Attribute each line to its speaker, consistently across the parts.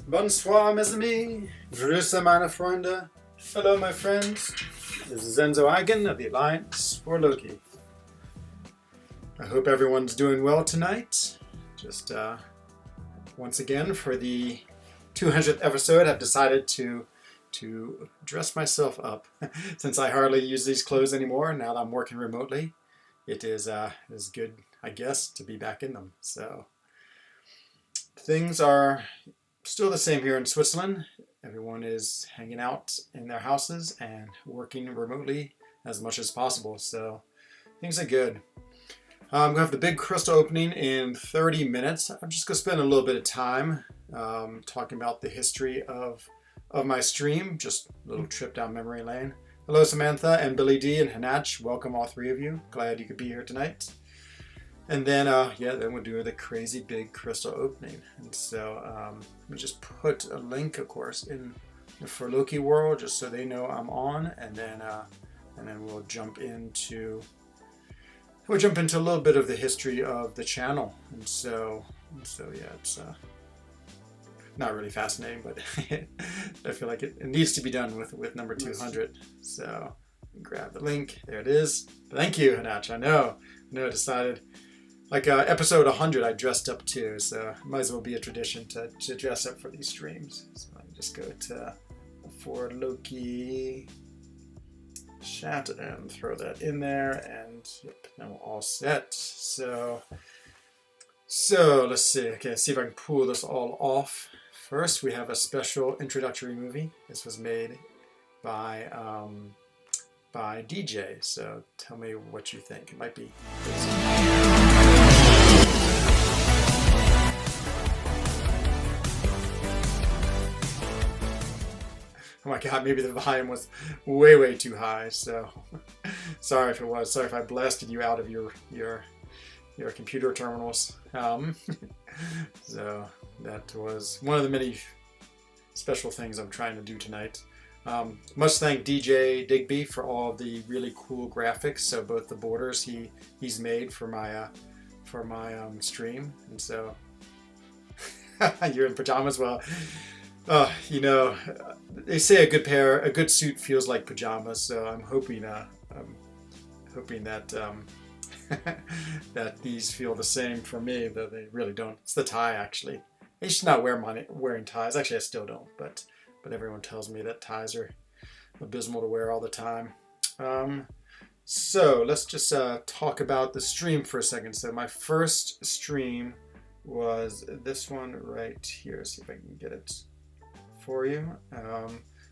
Speaker 1: Bonsoir, mes amis. Grüße, meine Freunde. Hello, my friends. This is frENZOne of the Alliance for Loki. I hope everyone's doing well tonight. Just once again, for the 200th episode, I've decided to dress myself up. Since I hardly use these clothes anymore, now that I'm working remotely, it is good, I guess, to be back in them. So things are still the same here in Switzerland. Everyone is hanging out in their houses and working remotely as much as possible. So things are good. I'm going to have the big crystal opening in 30 minutes. I'm just going to spend a little bit of time talking about the history of my stream. Just a little trip down memory lane. Hello, Samantha and Billy D and Hanach. Welcome, all three of you. Glad you could be here tonight. And then, then we'll do the crazy big crystal opening. And so let me just put a link, of course, in the For Loki world, just so they know I'm on. And then we'll jump into a little bit of the history of the channel. And so yeah, it's not really fascinating, but I feel like it needs to be done with number 200. So grab the link. There it is. Thank you, Hanach. I know, I decided. Like episode 100, I dressed up too, so it might as well be a tradition to dress up for these streams. So I can just go to For Loki chat and throw that in there, and yep, now we're all set. So let's see. Okay, let's see if I can pull this all off. First, we have a special introductory movie. This was made by DJ. So tell me what you think. It might be. Oh my god, maybe the volume was way too high, so sorry if it was. Sorry if I blasted you out of your computer terminals. So that was one of the many special things I'm trying to do tonight. Must thank DJ Digby for all the really cool graphics. So both the borders he's made for my stream, and so you're in pajamas. Well, they say a good suit feels like pajamas. So I'm hoping that that these feel the same for me, though they really don't. It's the tie, actually. I used to not wearing ties. Actually, I still don't, but everyone tells me that ties are abysmal to wear all the time. So let's just talk about the stream for a second. So my first stream was this one right here. See if I can get it for you.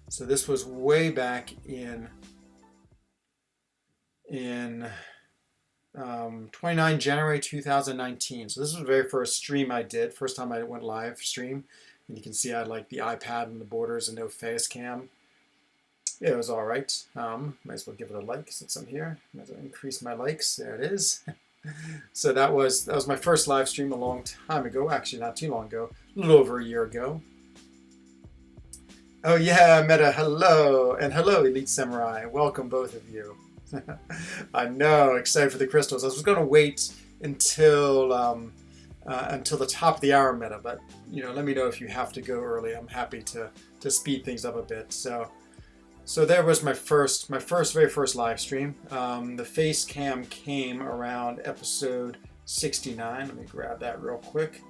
Speaker 1: So this was way back in 29 January 2019. So this was the very first stream I did. First time I went live stream. And you can see I had like the iPad and the borders and no face cam. Yeah, it was all right. Might as well give it a like since I'm here. Might as well increase my likes. There it is. So that was my first live stream a long time ago. Actually, not too long ago. A little over a year ago. Oh yeah, Meta, hello. And hello, Elite Samurai. Welcome, both of you. I know, excited for the crystals. I was going to wait until the top of the hour, Meta, but let me know if you have to go early. I'm happy to speed things up a bit. So there was my very first live stream. The face cam came around episode 69. Let me grab that real quick.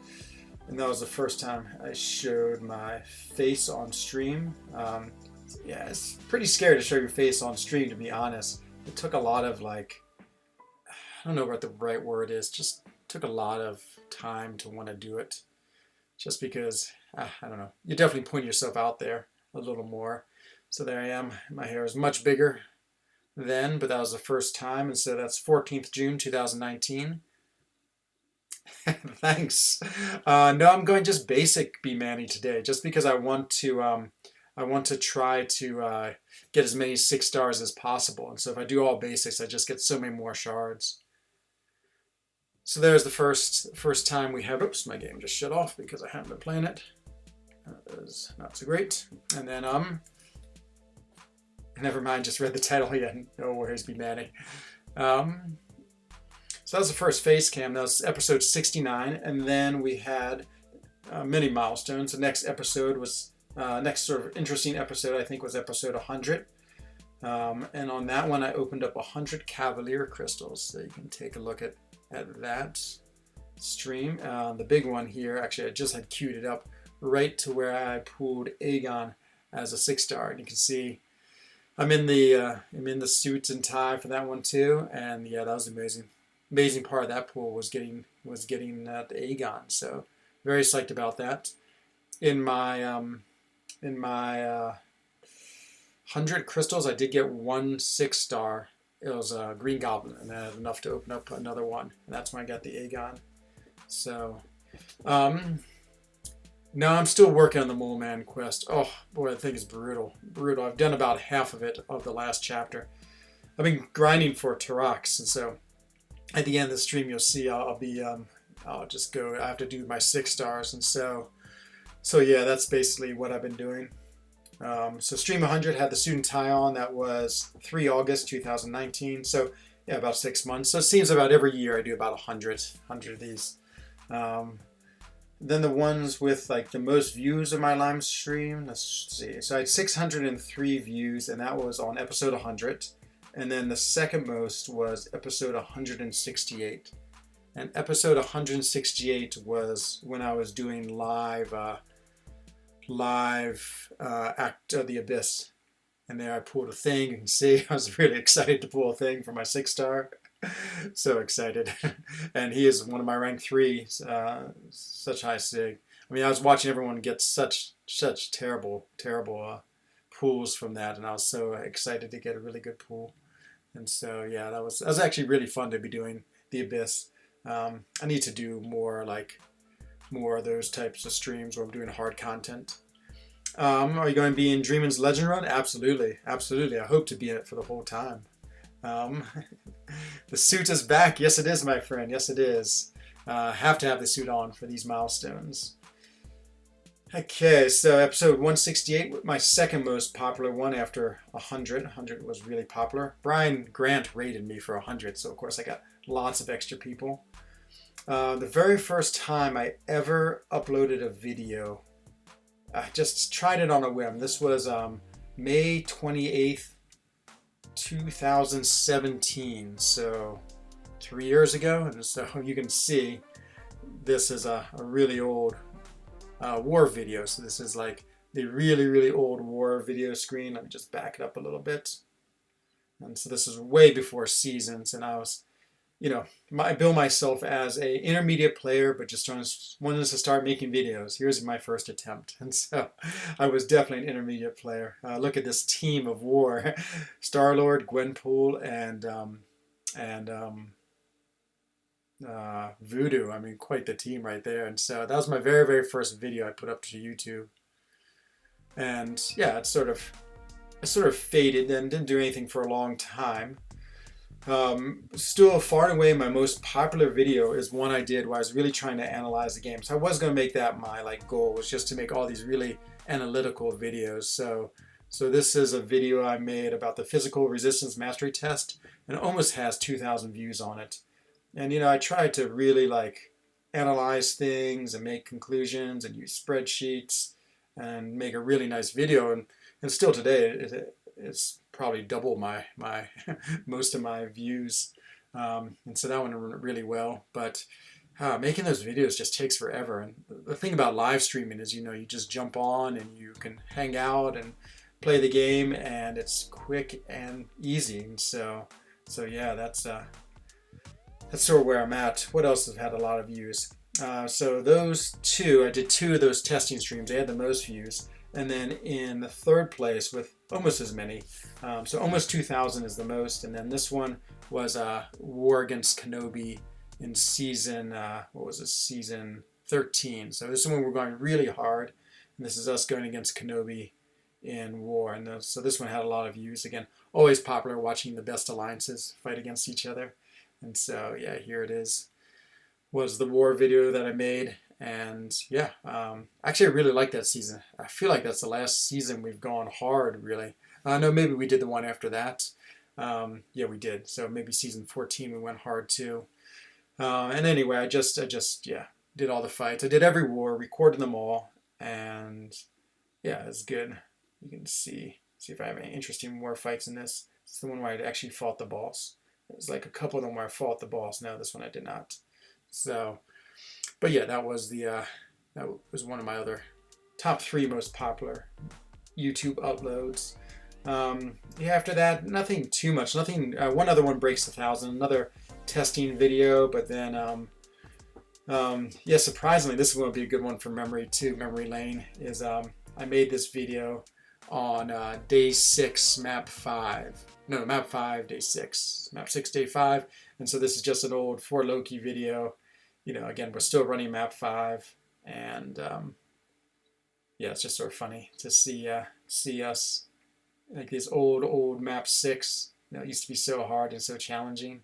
Speaker 1: And that was the first time I showed my face on stream. Yeah, it's pretty scary to show your face on stream, to be honest. It took a lot of I don't know what the right word is, just took a lot of time to want to do it. Just because, I don't know, you definitely point yourself out there a little more. So there I am. My hair is much bigger then, but that was the first time. And so that's 14th June 2019. Thanks. No, I'm going just basic Be Manny today, just because I want to try to get as many 6 stars as possible. And so if I do all basics, I just get so many more shards. So there's the first time we have. Oops, my game just shut off because I haven't been playing it. That was not so great. And then never mind. Just read the title again. No worries, Be Manny. So that was the first face cam. That was episode 69. And then we had many milestones. The next episode was next sort of interesting episode, I think, was episode 100. And on that one, I opened up 100 Cavalier crystals. So you can take a look at that stream. The big one here, actually, I just had queued it up right to where I pulled Aegon as a 6-star. And you can see I'm in the suit and tie for that one too. And yeah, that was amazing. Amazing part of that pool was getting the Aegon. So very psyched about that. In my 100 crystals, I did get one 6-star. It was a Green Goblin, and I had enough to open up another one. And that's when I got the Aegon. So, no, I'm still working on the Mole Man quest. Oh, boy, that thing is brutal. Brutal. I've done about half of it, of the last chapter. I've been grinding for Tarax, and so at the end of the stream, you'll see I'll just go, I have to do my 6 stars, and so yeah, that's basically what I've been doing. So stream 100 had the suit and tie on. That was 3 August 2019. So yeah, about 6 months. So it seems about every year I do about 100 of these. Then the ones with like the most views of my live stream, let's see. So I had 603 views, and that was on episode 100. And then the second most was episode 168. And episode 168 was when I was doing live Act of the Abyss. And there I pulled a thing. You can see I was really excited to pull a thing for my 6-star. So excited. And he is one of my rank 3, such high sig. I mean, I was watching everyone get such terrible pulls from that, and I was so excited to get a really good pull. And so yeah, that was actually really fun to be doing the Abyss. I need to do more of those types of streams where I'm doing hard content. Are you going to be in Dreamin's Legend Run? Absolutely. I hope to be in it for the whole time. The suit is back. Yes, it is, my friend. Yes, it is. Have to have the suit on for these milestones. Okay, so episode 168, my second most popular one after 100. 100 was really popular. Brian Grant rated me for 100, so of course I got lots of extra people. The very first time I ever uploaded a video, I just tried it on a whim. This was May 28th, 2017, so 3 years ago. And so you can see this is a really old war video. So this is like the really old war video screen. Let me just back it up a little bit. And so this is way before Seasons, and I was, I bill myself as a intermediate player, but just wanted to start making videos. Here's my first attempt, and so I was definitely an intermediate player. Look at this team of war: Star-Lord, Gwenpool, and Voodoo. I mean, quite the team right there. And so that was my very first video I put up to YouTube. And yeah, it sort of faded and didn't do anything for a long time. Still far and away my most popular video is one I did where I was really trying to analyze the game. So I was going to make that my goal, was just to make all these really analytical videos. So this is a video I made about the physical resistance mastery test, and it almost has 2,000 views on it. And I tried to really analyze things and make conclusions and use spreadsheets and make a really nice video. And still today it's probably double my most of my views. And so that one went really well. But making those videos just takes forever. And the thing about live streaming is, you just jump on and you can hang out and play the game, and it's quick and easy. And so yeah, that's sort of where I'm at. What else has had a lot of views? So those two, I did 2 of those testing streams. They had the most views. And then in the third place with almost as many. So almost 2,000 is the most. And then this one was War Against Kenobi in season, season 13. So this one we're going really hard. And this is us going against Kenobi in war. And so this one had a lot of views. Again, always popular watching the best alliances fight against each other. And so, yeah, here it is. Was the war video that I made. And yeah, actually I really like that season. I feel like that's the last season we've gone hard, really. No, maybe we did the one after that. Yeah, we did. So maybe season 14 we went hard too. And anyway, I just did all the fights. I did every war, recorded them all, and yeah, it's good. You can see if I have any interesting war fights in this. It's the one where I actually fought the boss. There's like a couple of them where I fought the boss. No, this one I did not. So, but yeah, that was one of my other top 3 most popular YouTube uploads. Yeah, after that, nothing too much. Nothing. One other one breaks 1,000. Another testing video, but then yeah, surprisingly, this is going to be a good one for memory too. Memory lane is I made this video on day 6, map 5. No, map 5, day 6. Map 6, day 5. And so this is just an old For Loki video. You know, again, we're still running map 5, and yeah, it's just sort of funny to see us like this old map 6. You know, it used to be so hard and so challenging,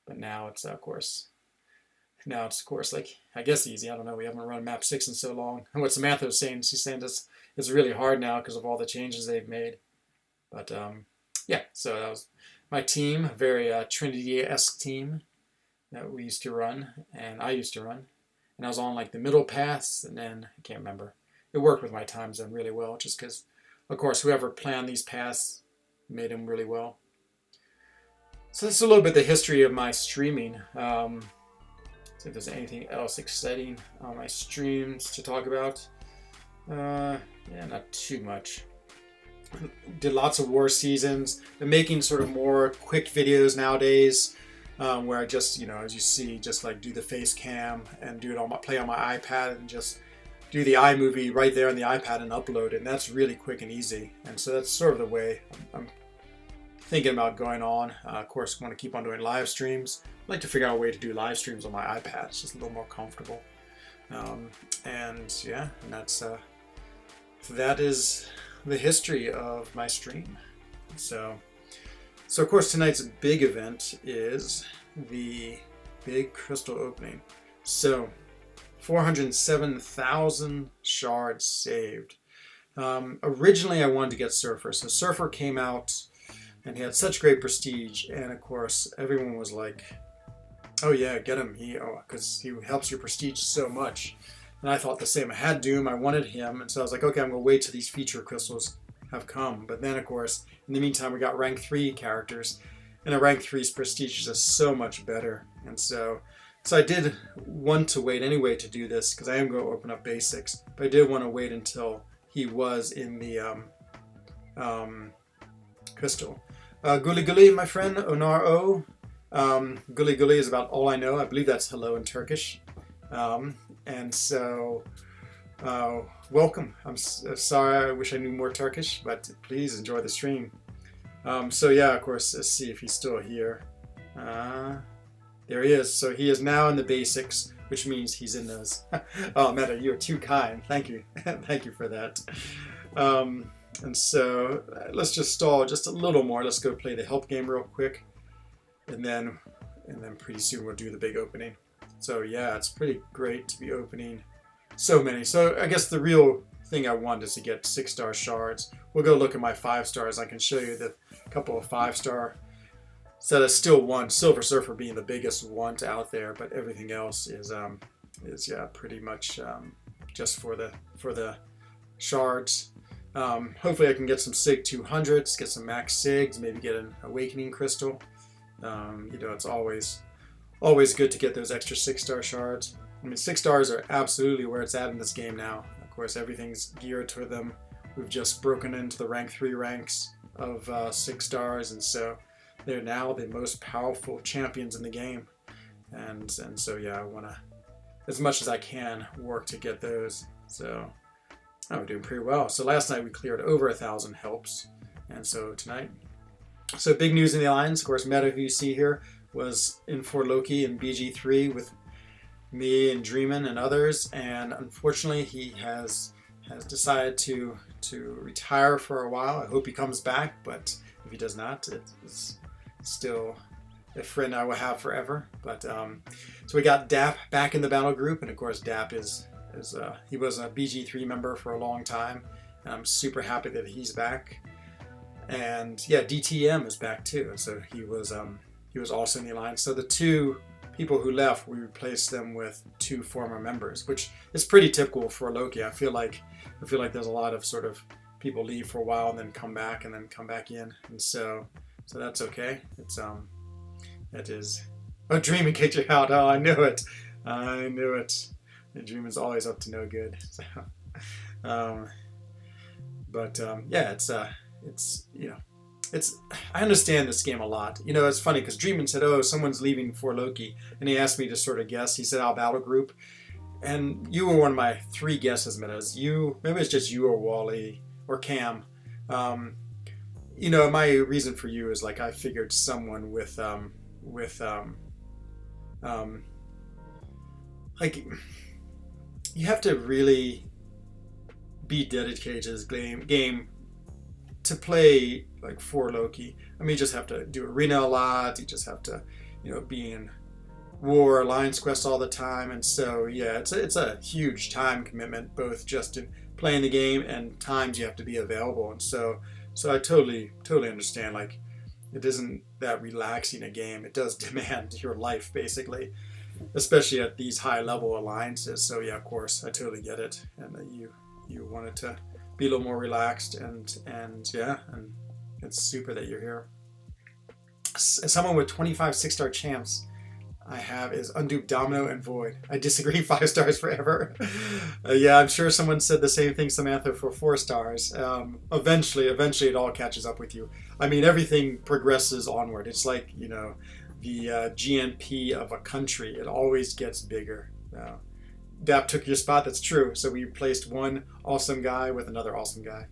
Speaker 1: but now it's of course like, I guess easy. I don't know. We haven't run map 6 in so long. And what Samantha was saying, she's saying it's really hard now because of all the changes they've made. But yeah, so that was my team, a very Trinity-esque team that we used to run, and I used to run. And I was on like the middle paths, and then I can't remember. It worked with my time zone really well, just because, of course, whoever planned these paths made them really well. So that's a little bit the history of my streaming. See if there's anything else exciting on my streams to talk about. Yeah, not too much. Did lots of war seasons. Been making sort of more quick videos nowadays, where I just, you know, as you see, just like do the face cam and do it on play on my iPad and just do the iMovie right there on the iPad and upload it. And that's really quick and easy. And so that's sort of the way I'm thinking about going on. Of course, I want to keep on doing live streams. I'd like to figure out a way to do live streams on my iPad. It's just a little more comfortable. And yeah, and that is the history of my stream. So of course tonight's big event is the big crystal opening. So 407,000 shards saved. Originally I wanted to get Surfer. So Surfer came out and he had such great prestige, and of course everyone was like, oh yeah, get him, because he helps your prestige so much. And I thought the same. I had Doom, I wanted him, and so I was like, okay, I'm going to wait till these feature crystals have come. But then, of course, in the meantime, we got rank 3 characters, and a rank 3's prestige is just so much better. And so I did want to wait anyway to do this, because I am going to open up basics, but I did want to wait until he was in the crystal. Guli Guli, my friend, Onar O. Guli Guli is about all I know. I believe that's hello in Turkish. And so, welcome. I'm sorry, I wish I knew more Turkish, but please enjoy the stream. So yeah, of course, let's see if he's still here. There he is. So he is now in the basics, which means he's in those. Oh, Meta, you're too kind. Thank you. Thank you for that. And so let's just stall just a little more. Let's go play the help game real quick. And then pretty soon we'll do the big opening. So yeah, it's pretty great to be opening so many. So I guess the real thing I want is to get 6-star shards. We'll go look at my 5 stars. I can show you the couple of 5-star. So that's still one. Silver Surfer being the biggest one out there, but everything else is yeah, pretty much just for the shards. Hopefully I can get some SIG 200s, get some max SIGs, maybe get an Awakening Crystal. You know, it's always good to get those extra 6-star shards. I mean, 6 stars are absolutely where it's at in this game now. Of course, everything's geared toward them. We've just broken into the rank 3 ranks of 6 stars, and so they're now the most powerful champions in the game. And so yeah, I want to, as much as I can, work to get those. So we're doing pretty well. So last night we cleared over 1,000 helps, and so tonight. So big news in the Alliance. Of course, Meta, who you see here, was in For Loki in BG3 with me and Dreamin' and others, and unfortunately he has decided to retire for a while. I hope he comes back, but if he does not, it's still a friend I will have forever. But so we got Dap back in the battle group, and of course Dap is he was a BG3 member for a long time, and I'm super happy that he's back. And yeah, DTM is back too, and so he was also in the Alliance. So the two people who left, we replaced them with 2 former members, which is pretty typical for Loki. I feel like there's a lot of sort of people leave for a while and then come back in, and so that's okay. It is a dream and kicked you out. Oh, I knew it. The dream is always up to no good. So, yeah, it's I understand this game a lot. It's funny because Dreamin said, "Oh, someone's leaving for Loki," and he asked me to sort of guess. He said, "Our battle group," and you were one of my 3 guesses. Maybe it's just you or Wally or Cam. My reason for you is like I figured someone with like you have to really be dedicated to this game to play like for Loki. I mean, you just have to do arena a lot. You just have to, be in war alliance quest all the time, and so yeah, it's a huge time commitment, both just in playing the game and times you have to be available. And so I totally understand. Like, it isn't that relaxing a game. It does demand your life basically, especially at these high level alliances. So yeah, of course, I totally get it, and that you wanted to be a little more relaxed, and it's super that you're here. As someone with 25 6-star champs, I have is Undupe, Domino, and Void. I disagree. 5 stars forever. Yeah, I'm sure someone said the same thing, Samantha, for 4 stars. Eventually it all catches up with you. I mean, everything progresses onward. It's like, the GNP of a country. It always gets bigger. Dap took your spot. That's true. So we replaced one awesome guy with another awesome guy.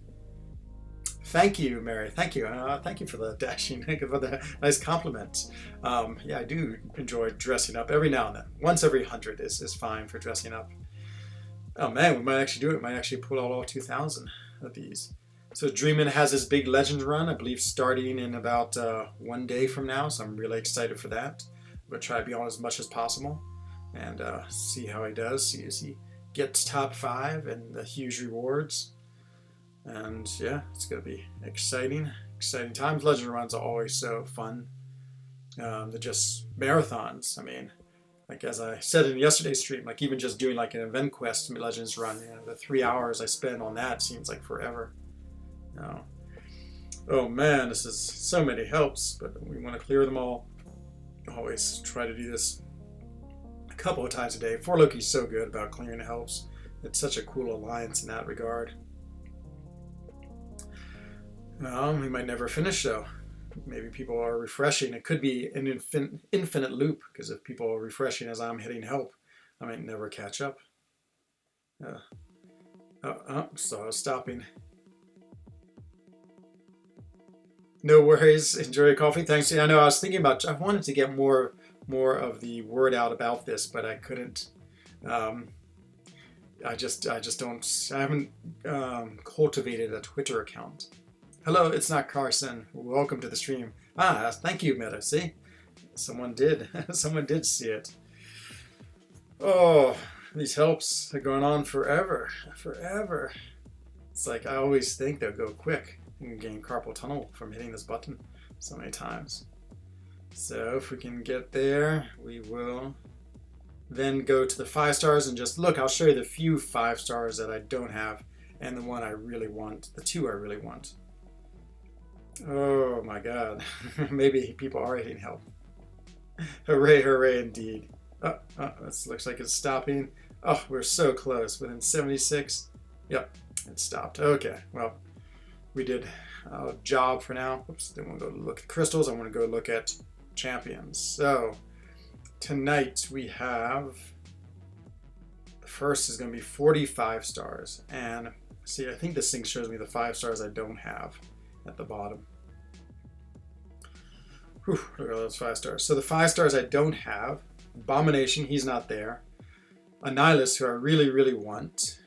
Speaker 1: Thank you, Mary. Thank you. Thank you for the dashing, for the nice compliment. Yeah, I do enjoy dressing up every now and then. Once every 100 is fine for dressing up. Oh man, we might actually do it. We might actually pull out all 2,000 of these. So Dreamin has his big Legends run, I believe, starting in about 1 day from now. So I'm really excited for that. I'm going to try to be on as much as possible and see how he does. See as he gets top 5 and the huge rewards. And yeah, it's going to be exciting times. Legend runs are always so fun. They're just marathons. I mean, like as I said in yesterday's stream, like even just doing like an event quest Legends run, the 3 hours I spend on that seems like forever. Oh man, this is so many helps, but we want to clear them all. Always try to do this a couple of times a day. 4Loki's so good about clearing helps. It's such a cool alliance in that regard. We might never finish though. Maybe people are refreshing. It could be an infinite loop, because if people are refreshing as I'm hitting help, I might never catch up. So I was stopping. No worries. Enjoy your coffee. Thanks. I know I was thinking about. I wanted to get more of the word out about this, but I couldn't. I just don't. I haven't cultivated a Twitter account. Hello, it's not Carson. Welcome to the stream. Thank you, Meta. See, someone did. Someone did see it. Oh, these helps are going on forever. It's like I always think they'll go quick and gain carpal tunnel from hitting this button so many times. So if we can get there, we will then go to the 5 stars and just look. I'll show you the few 5 stars that I don't have and the one I really want, the 2 I really want. Oh my god. Maybe people are hitting help. Hooray, hooray indeed. This looks like it's stopping. Oh, we're so close. Within 76. Yep, it stopped. Okay, well, we did a job for now. Oops, didn't want to go look at crystals. I want to go look at champions. So, tonight we have... The first is going to be 45 stars. And, see, I think this thing shows me the 5 stars I don't have at the bottom. Whew, look at all those 5 stars. So the 5 stars I don't have, Abomination, he's not there. Annihilus, who I really, really want.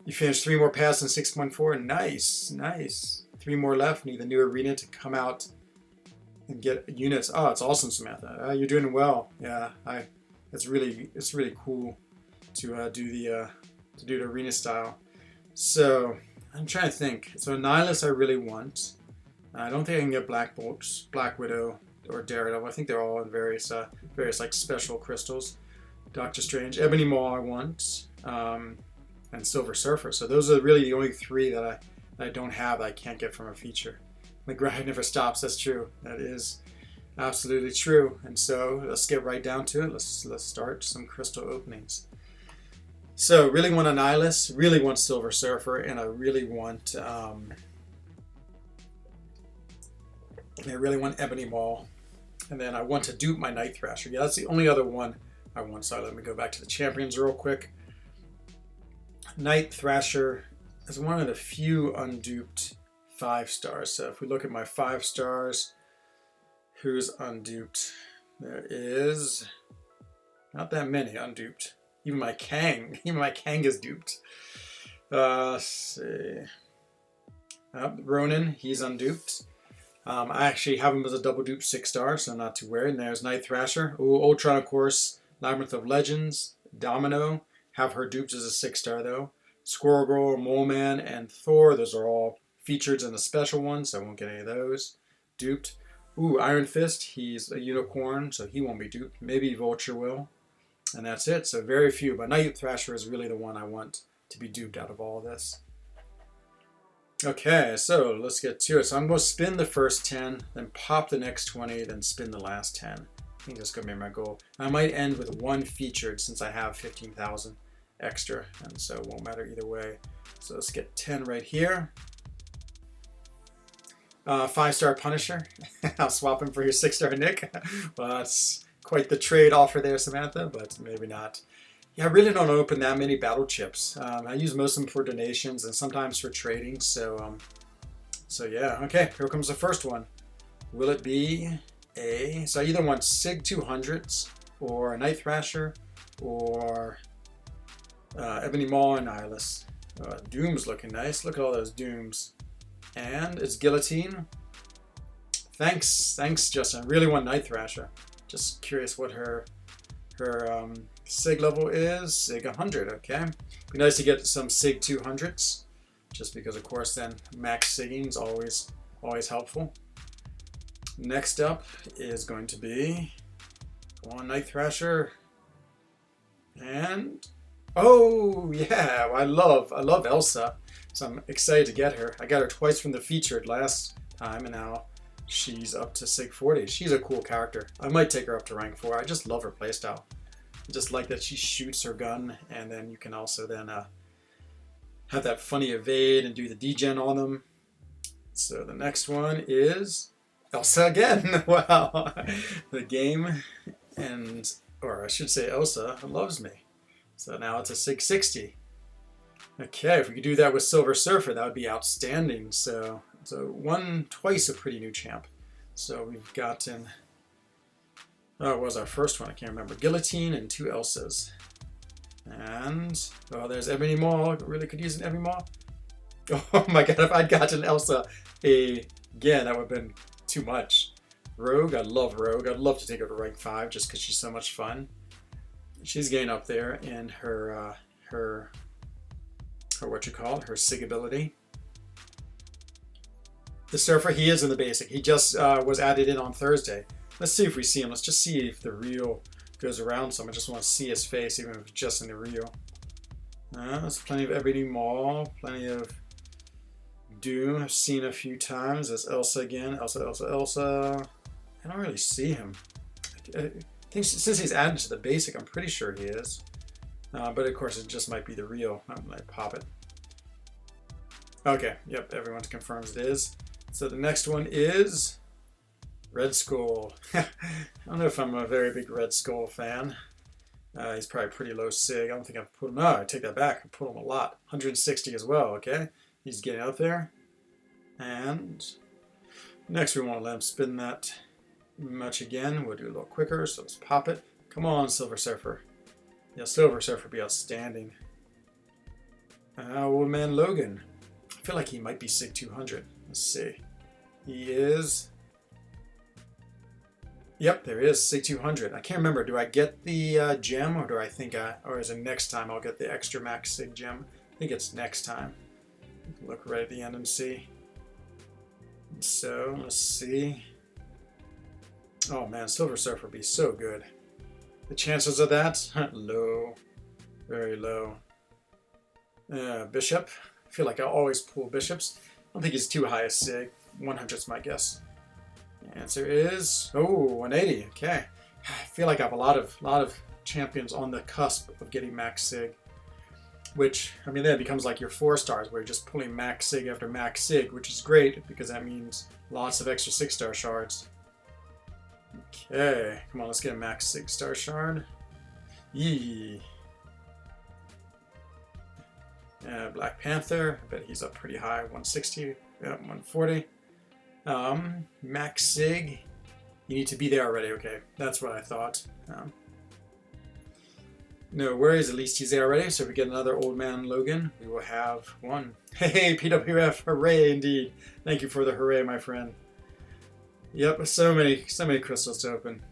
Speaker 1: You finished 3 more paths in 6.4. Nice. 3 more left. Need the new arena to come out and get units. Oh, it's awesome, Samantha. You're doing well. Yeah, it's really cool to do the arena style. So I'm trying to think. So Annihilus I really want. I don't think I can get Black Widow. or Daredevil. I think they're all in various like special crystals. Doctor Strange, Ebony Maw I want, and Silver Surfer. So those are really the only three that I don't have that I can't get from a feature. The grind never stops. That's true. That is absolutely true. And so let's get right down to it. Let's start some crystal openings. So really want an Eyeless, really want Silver Surfer, and I really want Ebony Maw. And then I want to dupe my Night Thrasher. Yeah, that's the only other one I want. So let me go back to the champions real quick. Night Thrasher is one of the few unduped 5 stars. So if we look at my 5 stars, who's unduped? There is not that many unduped. Even my Kang is duped. Let's see. Ronin, he's unduped. I actually have him as a double dupe 6 star, so I'm not too worried. And there's Night Thrasher. Ooh, Ultron, of course. Labyrinth of Legends. Domino. Have her duped as a 6 star though. Squirrel Girl, Mole Man, and Thor. Those are all featured in the special ones, so I won't get any of those duped. Ooh, Iron Fist. He's a unicorn, so he won't be duped. Maybe Vulture will. And that's it. So very few. But Night Thrasher is really the one I want to be duped out of all of this. Okay, so let's get to it. So I'm going to spin the first 10, then pop the next 20, then spin the last 10. I think that's going to be my goal. I might end with 1 featured since I have 15,000 extra, and so it won't matter either way. So let's get 10 right here. 5-star Punisher. I'll swap him for your 6-star Nick. Well, that's quite the trade offer there, Samantha, but maybe not. Yeah, I really don't open that many battle chips. I use most of them for donations and sometimes for trading. So yeah. Okay, here comes the first one. Will it be a... So I either want Sig 200s or a Night Thrasher or Ebony Maw and Eyeless. Doom's looking nice. Look at all those Dooms. And it's Guillotine. Thanks, Justin. I really want Night Thrasher. Just curious what her Sig level is. Sig 100, okay. Be nice to get some Sig 200s, just because of course then max Sigging is always helpful. Next up is going to be one Night Thrasher, and oh yeah, I love Elsa, so I'm excited to get her. I got her twice from the featured last time, and now she's up to Sig 40. She's a cool character. I might take her up to rank 4. I just love her playstyle. I just like that she shoots her gun, and then you can also then have that funny evade and do the degen on them. So the next one is Elsa again. Wow. The game, or I should say Elsa, loves me. So now it's a Sig 60. Okay, if we could do that with Silver Surfer, that would be outstanding. So twice a pretty new champ. So we've gotten, what was our first one? I can't remember. Guillotine and 2 Elsas. And, oh, there's Ebony Maw. Really could use an Ebony Maw. Oh my god, if I'd gotten Elsa again, that would have been too much. Rogue, I love Rogue. I'd love to take her to rank 5 just because she's so much fun. She's getting up there in her what you call it, her Sig ability. The Surfer, he is in the basic. He just was added in on Thursday. Let's see if we see him. Let's just see if the reel goes around some. I just want to see his face, even if it's just in the reel. There's plenty of Ebony Maw, plenty of Doom. I've seen a few times. There's Elsa again. Elsa. I don't really see him. I think since he's added to the basic, I'm pretty sure he is. But of course, it just might be the reel. I'm going to pop it. Okay, yep, everyone confirms it is. So the next one is Red Skull. I don't know if I'm a very big Red Skull fan. He's probably pretty low Sig. I don't think I've put him. No, I take that back. I put him a lot. 160 as well, okay? He's getting out there. And next we want to let him spin that much again. We'll do a little quicker, so let's pop it. Come on, Silver Surfer. Yeah, Silver Surfer would be outstanding. Old Man Logan. I feel like he might be Sig 200. Let's see. He is... Yep, there is Sig 200. I can't remember. Do I get the gem, or do I think or is it next time I'll get the extra max Sig gem? I think it's next time. Look right at the end and see. So let's see. Oh man, Silver Surfer would be so good. The chances of that? Low. Very low. Bishop. I feel like I always pull bishops. I don't think he's too high a sig. 100's my guess. The answer is 180. Okay. I feel like I have a lot of champions on the cusp of getting max sig. Which, I mean, then it becomes like your 4 stars where you're just pulling max sig after max sig, which is great because that means lots of extra 6-star shards. Okay, come on, let's get a max 6-star shard. Yee. Black Panther, I bet he's up pretty high, 160, yeah, 140. Max sig, you need to be there already, okay, that's what I thought. No worries, at least he's there already, so if we get another Old Man Logan, we will have one. Hey, PWF, hooray indeed. Thank you for the hooray, my friend. Yep, so many crystals to open.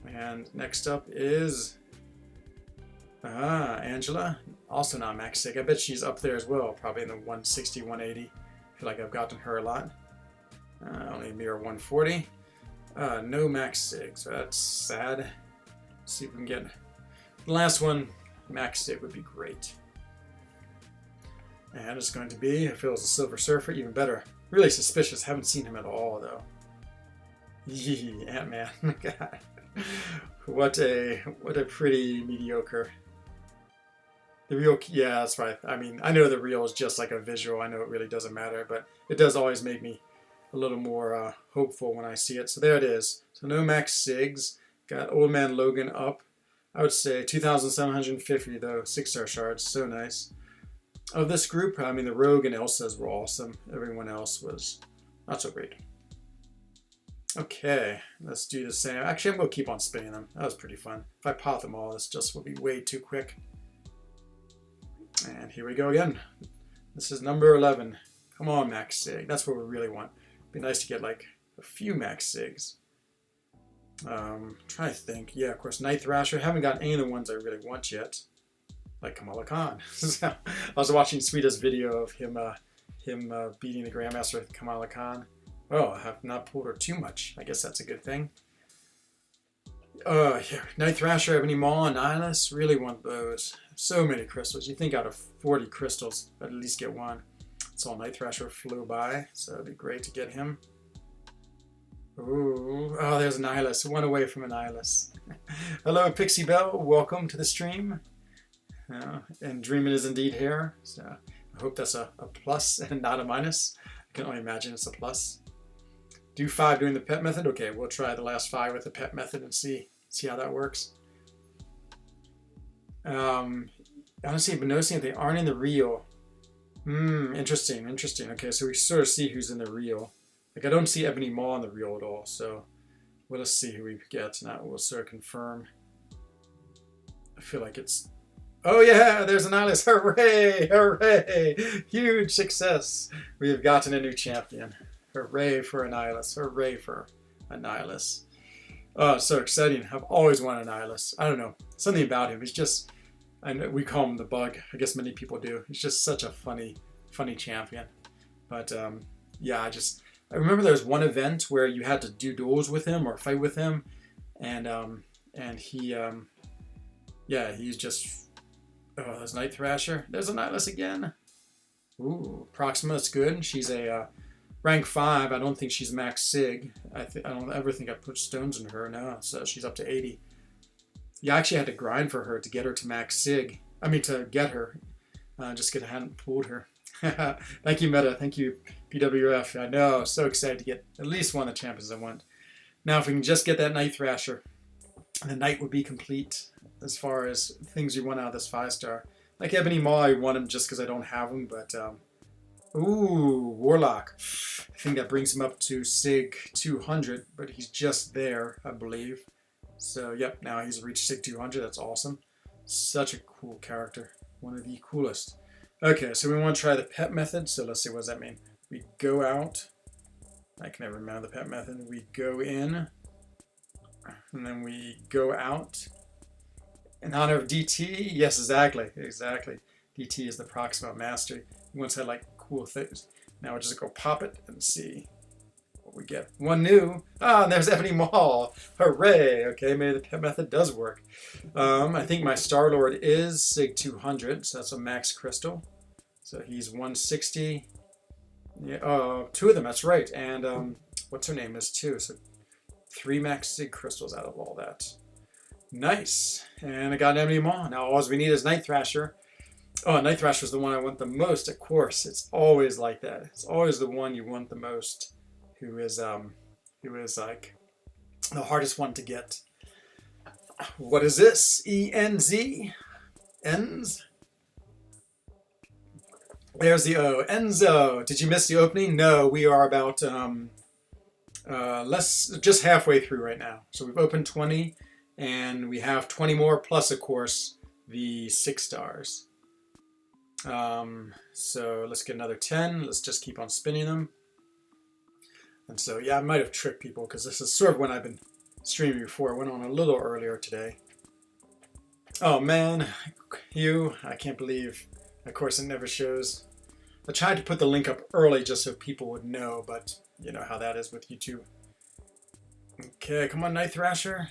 Speaker 1: And next up is Angela, also not max sig. I bet she's up there as well, probably in the 160, 180. I feel like I've gotten her a lot. Only a mere 140. No max sig, so that's sad. Let's see if we can get the last one. Max sig would be great. And it's going to be, if it was a Silver Surfer, even better. Really suspicious, haven't seen him at all though. Yee, Ant-Man. God. What a pretty mediocre. The real, yeah, that's right. I mean, I know the real is just like a visual. I know it really doesn't matter, but it does always make me a little more hopeful when I see it. So there it is. So no max sigs. Got Old Man Logan up. I would say 2,750 though. 6-star shards. So nice. Of this group, I mean, the Rogue and Elsa's were awesome. Everyone else was not so great. Okay, let's do the same. Actually, I'm going to keep on spinning them. That was pretty fun. If I pop them all, this just will be way too quick. And here we go again. This is number 11. Come on, max sig. That's what we really want. It'd be nice to get like a few max sigs. Trying to think. Yeah, of course, Night Thrasher. Haven't got any of the ones I really want yet. Like Kamala Khan. So, I was watching Sweeta's video of him beating the Grandmaster with Kamala Khan. Oh, I have not pulled her too much. I guess that's a good thing. Yeah. Night Thrasher, Ebony Maw, and Nihilus. Really want those. So many crystals. You think out of 40 crystals, I'd at least get one. So Night Thrasher flew by, so it'd be great to get him. Ooh. Oh, there's a Nihilus. One away from a Nihilus. Hello, Pixie Bell. Welcome to the stream. And Dreamin' is indeed here. So I hope that's a plus and not a minus. I can only imagine it's a plus. Do 5 doing the pet method? Okay, we'll try the last 5 with the pet method and see how that works. Honestly, I've been noticing that they aren't in the reel. Interesting. Okay, so we sort of see who's in the reel. Like, I don't see Ebony Maw in the reel at all, so we'll just see who we get. Now we'll sort of confirm. I feel like it's... Oh yeah, there's an Nihilus. Hooray! Hooray! Huge success. We have gotten a new champion. Hooray for a Nihilus. Hooray for a Nihilus. Oh, so exciting. I've always wanted a Nihilus. I don't know. Something about him. He's just... I know we call him the Bug. I guess many people do. He's just such a funny champion. But yeah, I remember there was one event where you had to do duels with him or fight with him, and he yeah, he's just... Oh, there's Night Thrasher. There's a Nihilus again. Ooh, Proxima, that's good. She's a rank 5. I don't think she's max sig. I don't ever think I put stones in her. No, so she's up to 80. You actually had to grind for her to get her to max sig. I mean, to get her. Just because I hadn't pulled her. Thank you, Meta. Thank you, PWF. I know. So excited to get at least one of the champions I want. Now, if we can just get that Night Thrasher, the night would be complete as far as things you want out of this 5-star. Like Ebony Maw, I want him just because I don't have him, but... Ooh, Warlock. I think that brings him up to Sig 200, but he's just there, I believe. So, yep, now he's reached Sig 200. That's awesome. Such a cool character. One of the coolest. Okay, so we want to try the pet method. So let's see, what does that mean? We go out. I can never remember the pet method. We go in. And then we go out. In honor of DT? Yes, exactly. DT is the Proxima Master. He once had like cool things. Now we'll just go pop it and see what we get? One new. Ah, and there's Ebony Maw. Hooray. Okay, maybe the pet method does work. I think my Star-Lord is Sig 200, so that's a max crystal. So he's 160. Yeah, two of them, that's right. And what's her name is two. So 3 max Sig crystals out of all that. Nice. And I got an Ebony Maw. Now all we need is Night Thrasher. Oh, Night Thrasher is the one I want the most, of course. It's always like that. It's always the one you want the most, who is like the hardest one to get. What is this? ENZ? Ends? There's the O. Enzo. Did you miss the opening? No, we are about just halfway through right now. So we've opened 20, and we have 20 more, plus, of course, the 6 stars. So let's get another 10. Let's just keep on spinning them. And so, yeah, I might have tricked people because this is sort of when I've been streaming before. I went on a little earlier today. Oh, man. I can't believe. Of course, it never shows. I tried to put the link up early just so people would know, but you know how that is with YouTube. Okay, come on, Night Thrasher.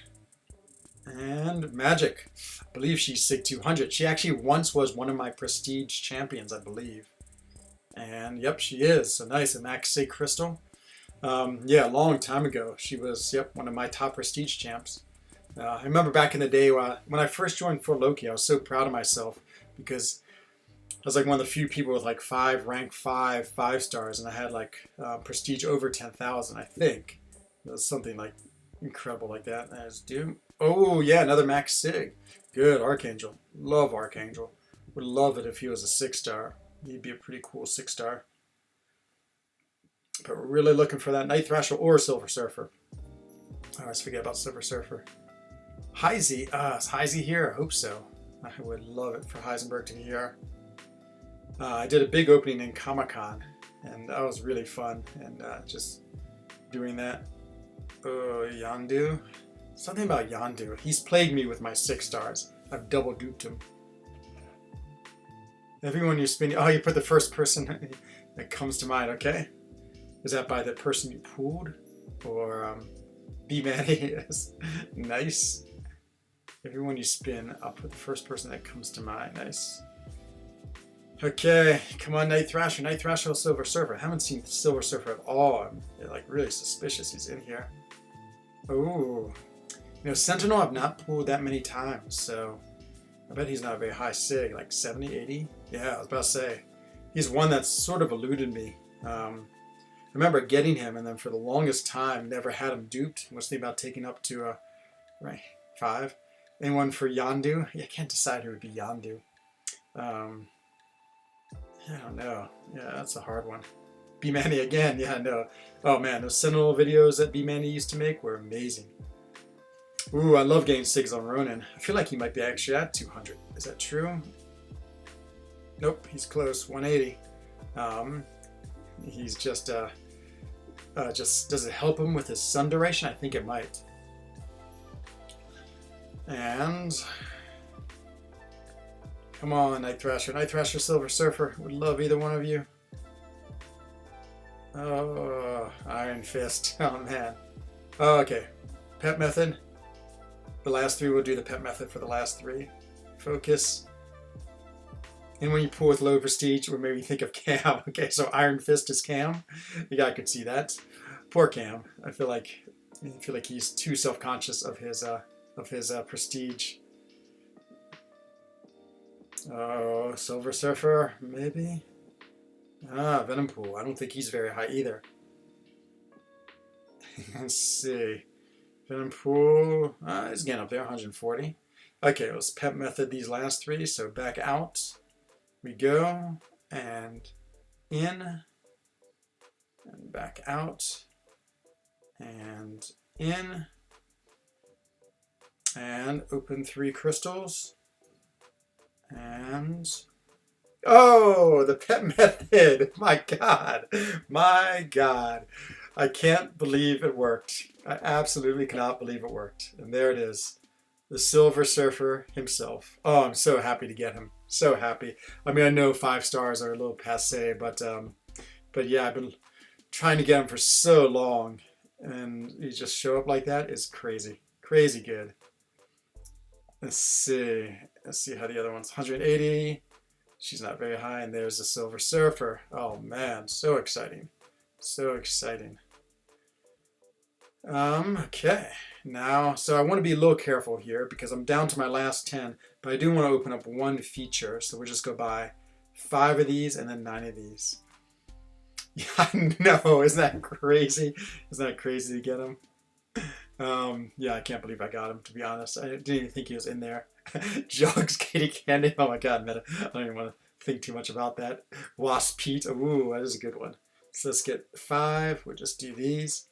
Speaker 1: And magic. I believe she's Sig 200. She actually once was one of my prestige champions, I believe. And yep, she is. So nice, a max Sig crystal. Yeah, a long time ago. She was, yep, one of my top prestige champs. I remember back in the day when I first joined for Loki, I was so proud of myself because I was like one of the few people with like rank 5 stars, and I had like prestige over 10,000, I think. It was something like incredible like that. As do. Oh, yeah, another max Sig. Good, Archangel. Love Archangel. Would love it if he was a 6-star. He'd be a pretty cool 6-star. But we're really looking for that Night Thrasher or Silver Surfer. I always forget about Silver Surfer. Heisey. Is Heisey here? I hope so. I would love it for Heisenberg to be here. I did a big opening in Comic-Con, and that was really fun. And just doing that. Oh, Yondu. Something about Yondu. He's plagued me with my 6 stars. I've double duped him. Everyone you spin. Oh, you put the first person that comes to mind, okay? Is that by the person you pulled? Or B-Manny? Yes. Nice. Everyone you spin, I'll put the first person that comes to mind. Nice. Okay, come on, Night Thrasher. Night Thrasher or Silver Surfer. I haven't seen Silver Surfer at all. I'm like really suspicious he's in here. Oh. You know, Sentinel I've not pulled that many times, so I bet he's not a very high Sig, like 70, 80? Yeah, I was about to say. He's one that's sort of eluded me. I remember getting him, and then for the longest time, never had him duped. I was thinking about taking up to, right, 5. Anyone for Yondu? Yeah, I can't decide who would be Yondu. I don't know. Yeah, that's a hard one. B-Manny again. Yeah, no. Oh, man, those Sentinel videos that B-Manny used to make were amazing. Ooh, I love getting Sigs on Ronin. I feel like he might be actually at 200. Is that true? Nope, he's close. 180. He's just does it help him with his sun duration? I think it might. And come on, Night Thrasher. Night Thrasher, Silver Surfer. Would love either one of you. Oh, Iron Fist. Oh, man. Oh, okay. Pet Method. The last 3 will do the pet method for the last 3. Focus. And when you pull with low prestige, or maybe think of Cam. Okay, so Iron Fist is Cam. Yeah, I could see that. Poor Cam. I feel like he's too self-conscious of his prestige. Oh, Silver Surfer, maybe. Venom Pool. I don't think he's very high either. Let's see. Venom Pool, he's getting up there, 140. Okay, let's pet method these last 3. So back out we go, and in, and back out, and in, and open 3 crystals, and oh, the pet method! My God, my God! I can't believe it worked. I absolutely cannot believe it worked. And there it is. The Silver Surfer himself. Oh, I'm so happy to get him. So happy. I mean, I know 5 stars are a little passé, but yeah, I've been trying to get him for so long, and he just show up like that is crazy. Crazy good. Let's see. Let's see how the other one's 180. She's not very high, and there's the Silver Surfer. Oh man, so exciting. So exciting. Okay. Now, so I want to be a little careful here because I'm down to my last 10, but I do want to open up one feature. So we'll just go buy 5 of these and then 9 of these. Yeah, I know. Isn't that crazy? Isn't that crazy to get him? Yeah, I can't believe I got him, to be honest. I didn't even think he was in there. Jugs, Katie Candy. Oh my god, Meta. I don't even want to think too much about that. Wasp Pete. Ooh, that is a good one. So let's get 5. We'll just do these.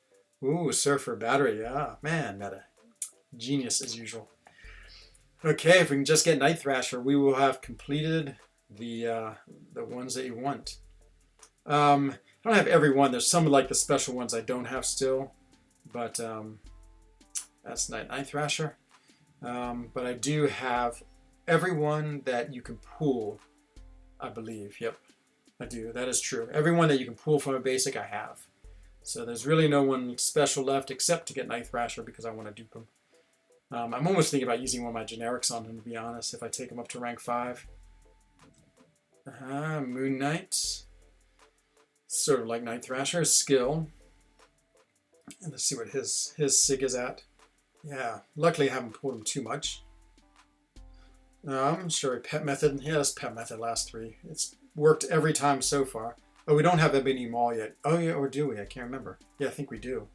Speaker 1: Ooh, Surfer Battery. Yeah, man, Meta. Genius as usual. Okay, if we can just get Night Thrasher, we will have completed the ones that you want. I don't have every one. There's some like the special ones I don't have still, but that's Night Thrasher. But I do have every one that you can pull, I believe. Yep, I do. That is true. Every one that you can pull from a basic, I have. So there's really no one special left except to get Night Thrasher because I want to dupe him. I'm almost thinking about using one of my generics on him, to be honest, if I take him up to rank 5. Moon Knight. Sort of like Night Thrasher, skill. And let's see what his sig is at. Yeah, luckily I haven't pulled him too much. Sure, Pet Method. Yeah, that's Pet Method last 3. It's worked every time so far. Oh, we don't have Ebony Maul yet. Oh, yeah, or do we? I can't remember. Yeah, I think we do.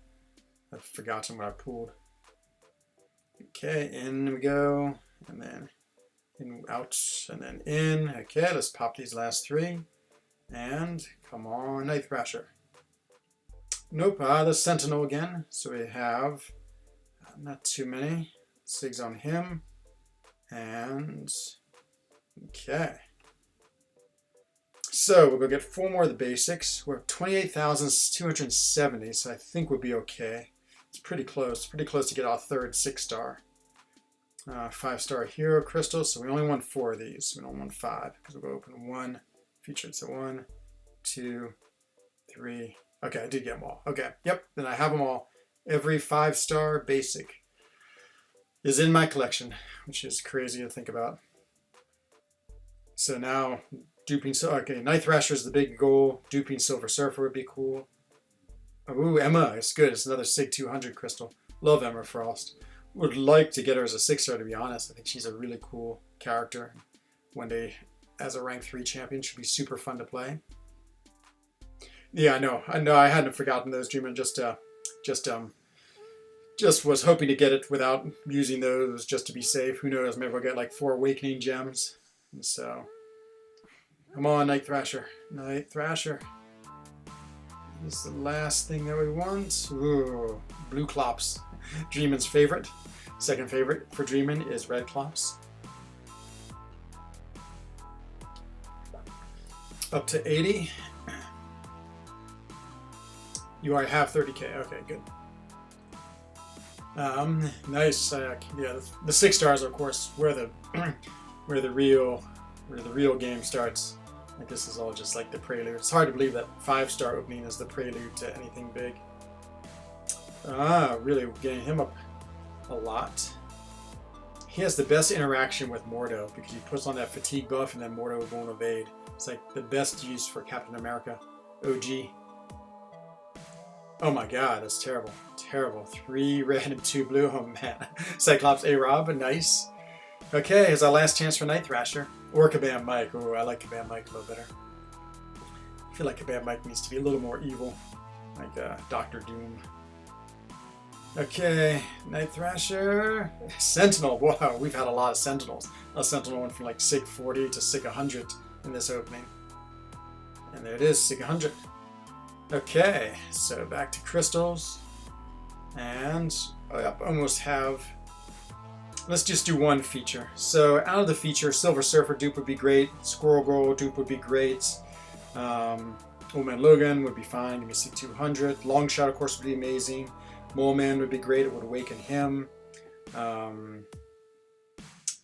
Speaker 1: I've forgotten what I pulled. Okay, in we go. And then in, out, and then in. Okay, let's pop these last 3. And come on, Night Thrasher. Nope, the Sentinel again. So we have not too many. Sigs on him. And okay. So we'll go get 4 more of the basics. We're at 28,270, so I think we'll be okay. It's pretty close. Pretty close to get our 3rd 6-star. 5-star Hero Crystal, so we only want 4 of these. We don't want 5, because we'll go open 1. Featured, so 1, 2, 3. Okay, I did get them all. Okay, yep, then I have them all. Every 5-star basic is in my collection, which is crazy to think about. So now, duping, okay, Night Thrasher is the big goal. Duping Silver Surfer would be cool. Ooh, Emma, it's good. It's another SIG 200 crystal. Love Emma Frost. Would like to get her as a 6-star, to be honest. I think she's a really cool character. One day, as a rank 3 champion, should be super fun to play. Yeah, I know. I hadn't forgotten those, Dreamer. Just was hoping to get it without using those just to be safe. Who knows? Maybe we'll get like 4 Awakening Gems. And so, come on, Night Thrasher. Night Thrasher. This is the last thing that we want. Ooh, Blue Clops. Dreamin's favorite. Second favorite for Dreamin is Red Clops. Up to 80. You already have 30k. Okay, good. Nice. Yeah, the 6-stars, of course, where the real game starts. Like this is all just like the prelude. It's hard to believe that 5-star opening is the prelude to anything big. Really getting him up a lot. He has the best interaction with Mordo because he puts on that fatigue buff and then Mordo won't evade. It's like the best use for Captain America. OG. Oh my god, that's terrible. Terrible. 3 red and 2 blue. Oh man. Cyclops A-Rob, nice. Okay, here's our last chance for Night Thrasher. Or Kabam Mike. Oh, I like Kabam Mike a little better. I feel like Kabam Mike needs to be a little more evil. Like Dr. Doom. Okay, Night Thrasher. Sentinel. Wow, we've had a lot of Sentinels. A Sentinel went from like SIG 40 to SIG 100 in this opening. And there it is, SIG 100. Okay, so back to crystals. And I almost have... Let's just do one feature. So out of the feature, Silver Surfer dupe would be great. Squirrel Girl dupe would be great. Old Man Logan would be fine. Give me SIG 200. Long Shot, of course, would be amazing. Mole Man would be great. It would awaken him.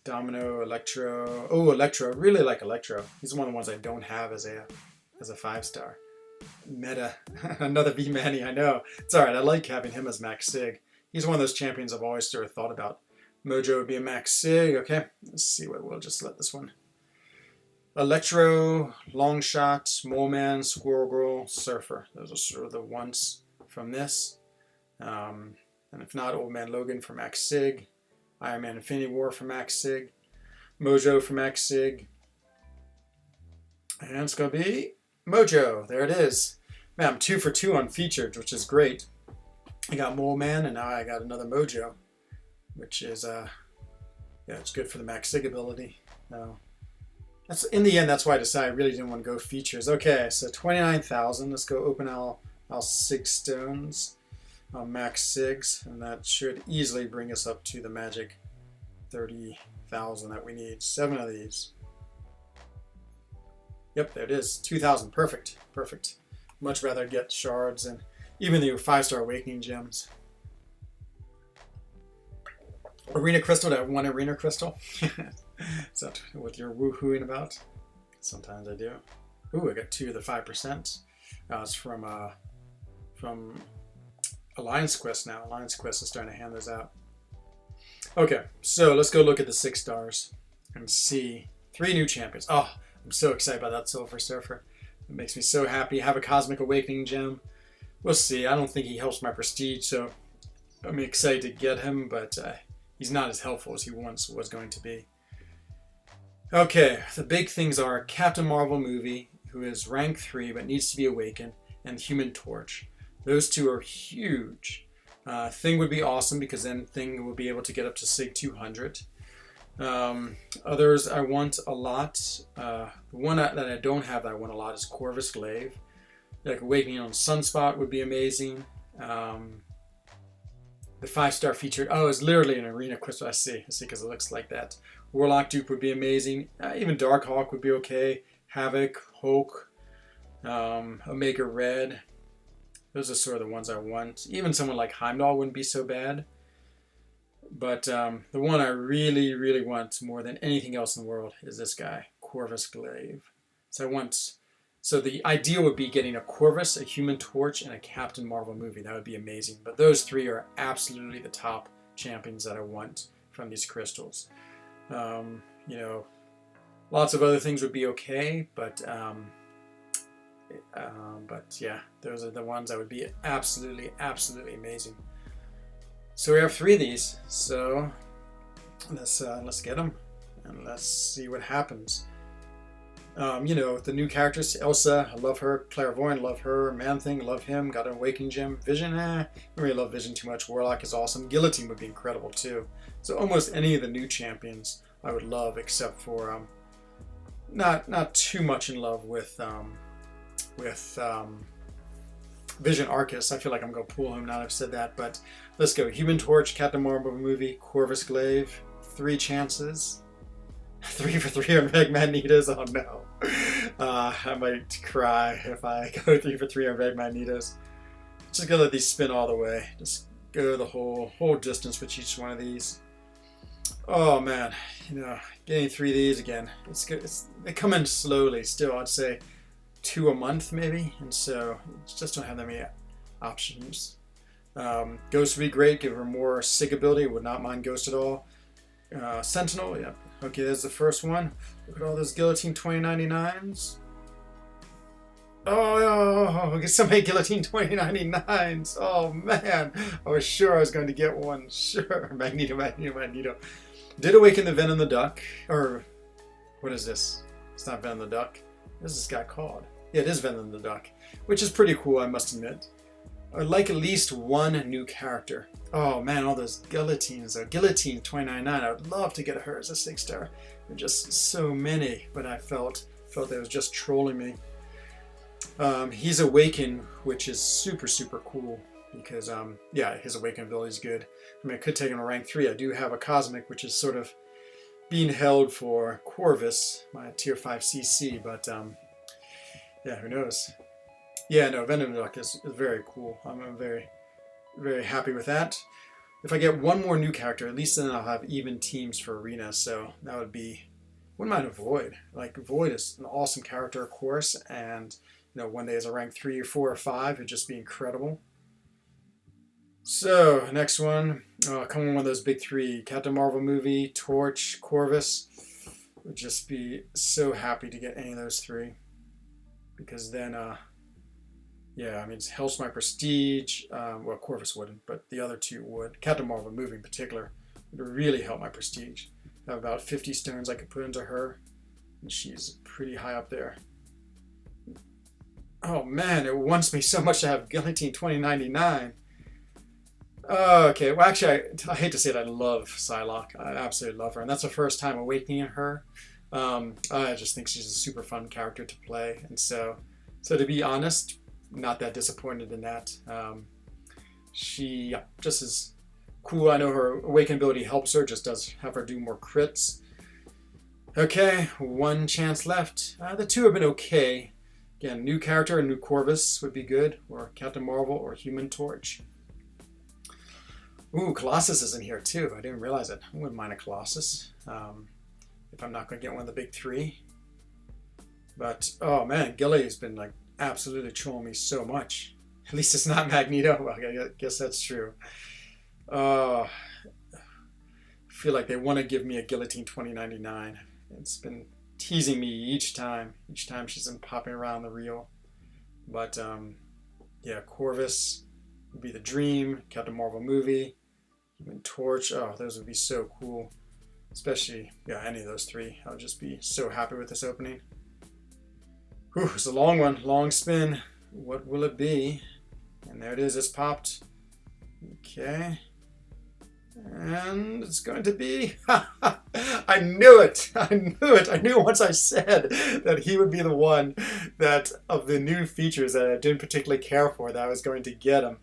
Speaker 1: Domino, Electro. Oh, Electro. Really like Electro. He's one of the ones I don't have as a 5-star. meta. Another V-Manny, I know. It's alright, I like having him as Max Sig. He's one of those champions I've always sort of thought about. Mojo would be a Max Sig, okay. Let's see what we'll just let this one. Electro, Longshot, Mole Man, Squirrel Girl, Surfer. Those are sort of the ones from this. And if not, Old Man Logan for Max Sig. Iron Man Infinity War for Max Sig. Mojo for Max Sig. And it's going to be Mojo. There it is. Man, I'm 2 for 2 on featured, which is great. I got Mole Man, and now I got another Mojo, which is, yeah, it's good for the Max Sig ability. That's, in the end, that's why I decided I really didn't want to go features. Okay, so 29,000. Let's go open our Sig stones. Max Sigs, and that should easily bring us up to the magic 30,000 that we need. 7 of these. Yep, there it is. 2,000. Perfect. Perfect. Much rather get shards and even the 5-star awakening gems. Arena Crystal, that one Arena Crystal. Is that what you're woohooing about? Sometimes I do. Ooh, I got 2 of the 5%. It's from Alliance Quest now. Alliance Quest is starting to hand those out. Okay, so let's go look at the 6 stars and see 3 new champions. Oh, I'm so excited about that Silver Surfer. It makes me so happy. Have a Cosmic Awakening gem. We'll see. I don't think he helps my prestige, so I'm excited to get him, but he's not as helpful as he once was going to be. Okay, the big things are Captain Marvel movie, who is rank 3 but needs to be awakened, and Human Torch. Those 2 are huge. Thing would be awesome because then Thing will be able to get up to Sig 200. Others I want a lot. The one that I don't have that I want a lot is Corvus Glaive. Like Awakening on Sunspot would be amazing. The 5-star featured. Oh, it's literally an Arena Crystal. I see because it looks like that. Warlock Dupe would be amazing. Even Darkhawk would be okay. Havoc, Hulk, Omega Red. Those are sort of the ones I want. Even someone like Heimdall wouldn't be so bad. But the one I really, really want more than anything else in the world is this guy, Corvus Glaive. So the ideal would be getting a Corvus, a Human Torch, and a Captain Marvel movie. That would be amazing. But those 3 are absolutely the top champions that I want from these crystals. You know, lots of other things would be okay, but yeah, those are the ones that would be absolutely, absolutely amazing. So we have 3 of these. So let's get them and let's see what happens. You know, the new characters, Elsa, I love her. Clairvoyant, love her. Man-Thing, love him. Got an Awakening Gem. Vision, I don't really love Vision too much. Warlock is awesome. Guillotine would be incredible too. So almost any of the new champions I would love, except for not too much in love with Vision Arcus. I feel like I'm going to pull him now that I've said that, but let's go. Human Torch, Captain Marvel movie, Corvus Glaive, 3 chances. 3 for 3 on Reg Magnetos. Oh no. I might cry if I go 3 for 3 on Reg Magnetos. Just gonna let these spin all the way. Just go the whole distance with each one of these. Oh man, you know, getting 3 of these again. It's good. They come in slowly still. I'd say 2 a month maybe, and so just don't have that many options. Ghost would be great. Give her more Sig ability. Would not mind Ghost at all. Sentinel, yep. Okay, there's the first one. Look at all those Guillotine 2099s. Oh, get so many Guillotine 2099s. Oh man, I was sure I was going to get one. Sure, Magneto. Did awaken the Venom the Duck, or what is this? It's not Venom the Duck. What is this guy called? Yeah, it is Venom the Duck, which is pretty cool, I must admit. I'd like at least 1 new character. Oh man, all those Guillotines. Guillotine 2099. I would love to get her as a 6-star. There are just so many, but I felt they was just trolling me. He's Awakened, which is super, super cool because, yeah, his Awakened ability is good. I mean, I could take him to rank 3. I do have a Cosmic, which is sort of being held for Corvus, my tier 5 CC, but, yeah, who knows? Yeah, no, Venom Duck is very cool. I'm very, very happy with that. If I get 1 more new character, at least then I'll have even teams for Arena, so that would be... Wouldn't mind a Void. Like, Void is an awesome character, of course, and, one day as a rank 3 or 4 or 5 would just be incredible. So, next one, come on, one of those big 3, Captain Marvel movie, Torch, Corvus. Would just be so happy to get any of those 3. Because then, yeah, I mean, it helps my prestige. Well, Corvus wouldn't, but the other 2 would. Captain Marvel movie in particular would really help my prestige. I have about 50 stones I could put into her, and she's pretty high up there. Oh man, it wants me so much to have Guillotine 2099. Okay, well actually, I hate to say it, I love Psylocke. I absolutely love her, and that's the first time awakening her. I just think she's a super fun character to play, and so to be honest, not that disappointed in that. She just is cool. I know her awaken ability helps her, just does have her do more crits. Okay, 1 chance left. The 2 have been okay. Again, new character and new Corvus would be good, or Captain Marvel or Human Torch. Ooh, Colossus is in here too. I didn't realize it. I wouldn't mind a Colossus if I'm not going to get one of the big 3. But, oh man, Gilly has been like absolutely trolling me so much. At least it's not Magneto. Well, I guess that's true. I feel like they want to give me a Guillotine 2099. It's been teasing me each time she's been popping around the reel. But yeah, Corvus would be the dream. Captain Marvel movie, Human Torch. Oh, those would be so cool. Especially, yeah, any of those 3. I would just be so happy with this opening. Whew, it's a long one, long spin. What will it be? And there it is, it's popped. Okay. And it's going to be, I knew it. I knew once I said that he would be the one that, of the new features that I didn't particularly care for, that I was going to get him.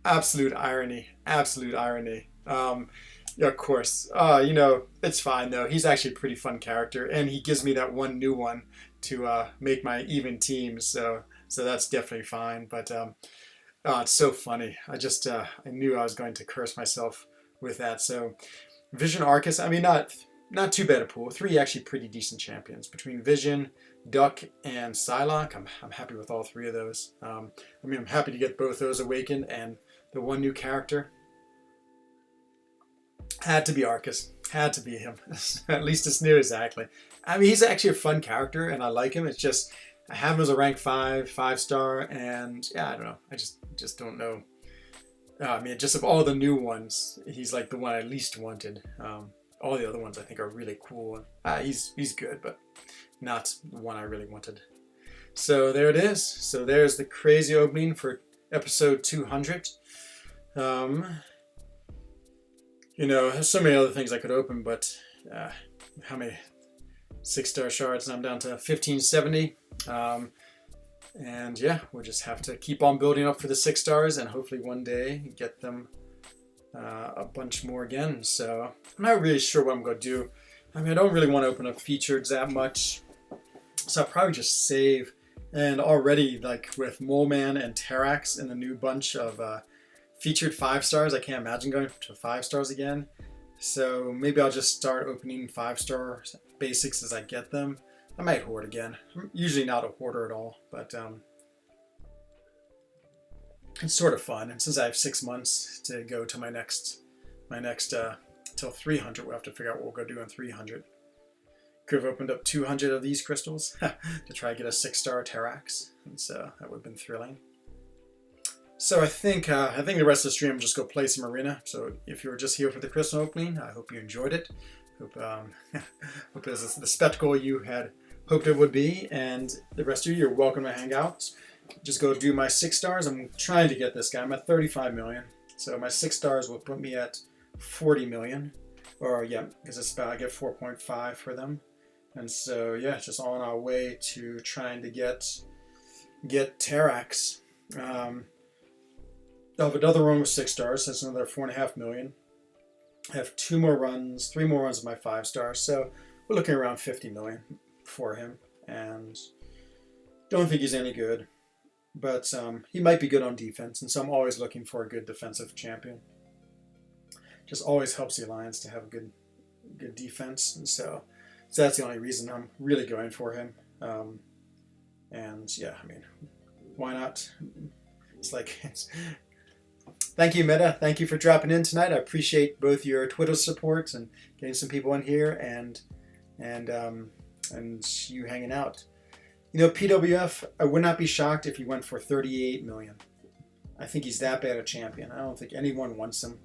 Speaker 1: Absolute irony. Absolute irony. Yeah, of course. It's fine though. He's actually a pretty fun character, and he gives me that one new one to make my even teams. So that's definitely fine. But it's so funny. I knew I was going to curse myself with that. So Vision, Arcus. I mean, not too bad a pool. 3 actually pretty decent champions between Vision, Duck, and Psylocke. I'm happy with all 3 of those. I'm happy to get both those awakened and the one new character. Had to be Arcus. Had to be him. At least it's new, exactly. I mean, he's actually a fun character, and I like him. It's just, I have him as a rank 5-star, and yeah, I don't know. I just don't know. I mean, just of all the new ones, he's like the one I least wanted. All the other ones I think are really cool. He's good, but not the one I really wanted. So there it is. So there's the crazy opening for episode 200. There's so many other things I could open, but how many 6-star shards? I'm down to 1570. And yeah, we'll just have to keep on building up for the 6 stars and hopefully one day get them a bunch more again. So I'm not really sure what I'm going to do. I mean, I don't really want to open up featured that much. So I'll probably just save. And already, like with Mole Man and Terax and the new bunch of featured 5 stars, I can't imagine going to 5 stars again. So maybe I'll just start opening 5-star basics as I get them. I might hoard again. I'm usually not a hoarder at all, but it's sort of fun. And since I have 6 months to go to my next till 300, we'll have to figure out what we'll go do on 300. Could have opened up 200 of these crystals to try to get a 6-star Terax, and so that would have been thrilling. So I think the rest of the stream, I'm just go play some arena. So if you were just here for the crystal opening, I hope you enjoyed it. Hope hope it was the spectacle you had hoped it would be, and the rest of you, you're welcome to hang out. Just go do my 6 stars. I'm trying to get this guy. I'm at 35 million, so my 6 stars will put me at 40 million, or yeah, because it's about I get 4.5 for them, and so yeah, just on our way to trying to get Terax. I'll have another run with 6 stars. That's another 4.5 million. I have 3 more runs of my 5 stars, so we're looking around 50 million for him, and don't think he's any good, but he might be good on defense, and so I'm always looking for a good defensive champion. Just always helps the alliance to have a good defense, and so that's the only reason I'm really going for him. And yeah, I mean, why not? It's like, thank you, Meta. Thank you for dropping in tonight. I appreciate both your Twitter support and getting some people in here, and you hanging out. You know, PWF, I would not be shocked if he went for 38 million. I think he's that bad a champion. I don't think anyone wants him.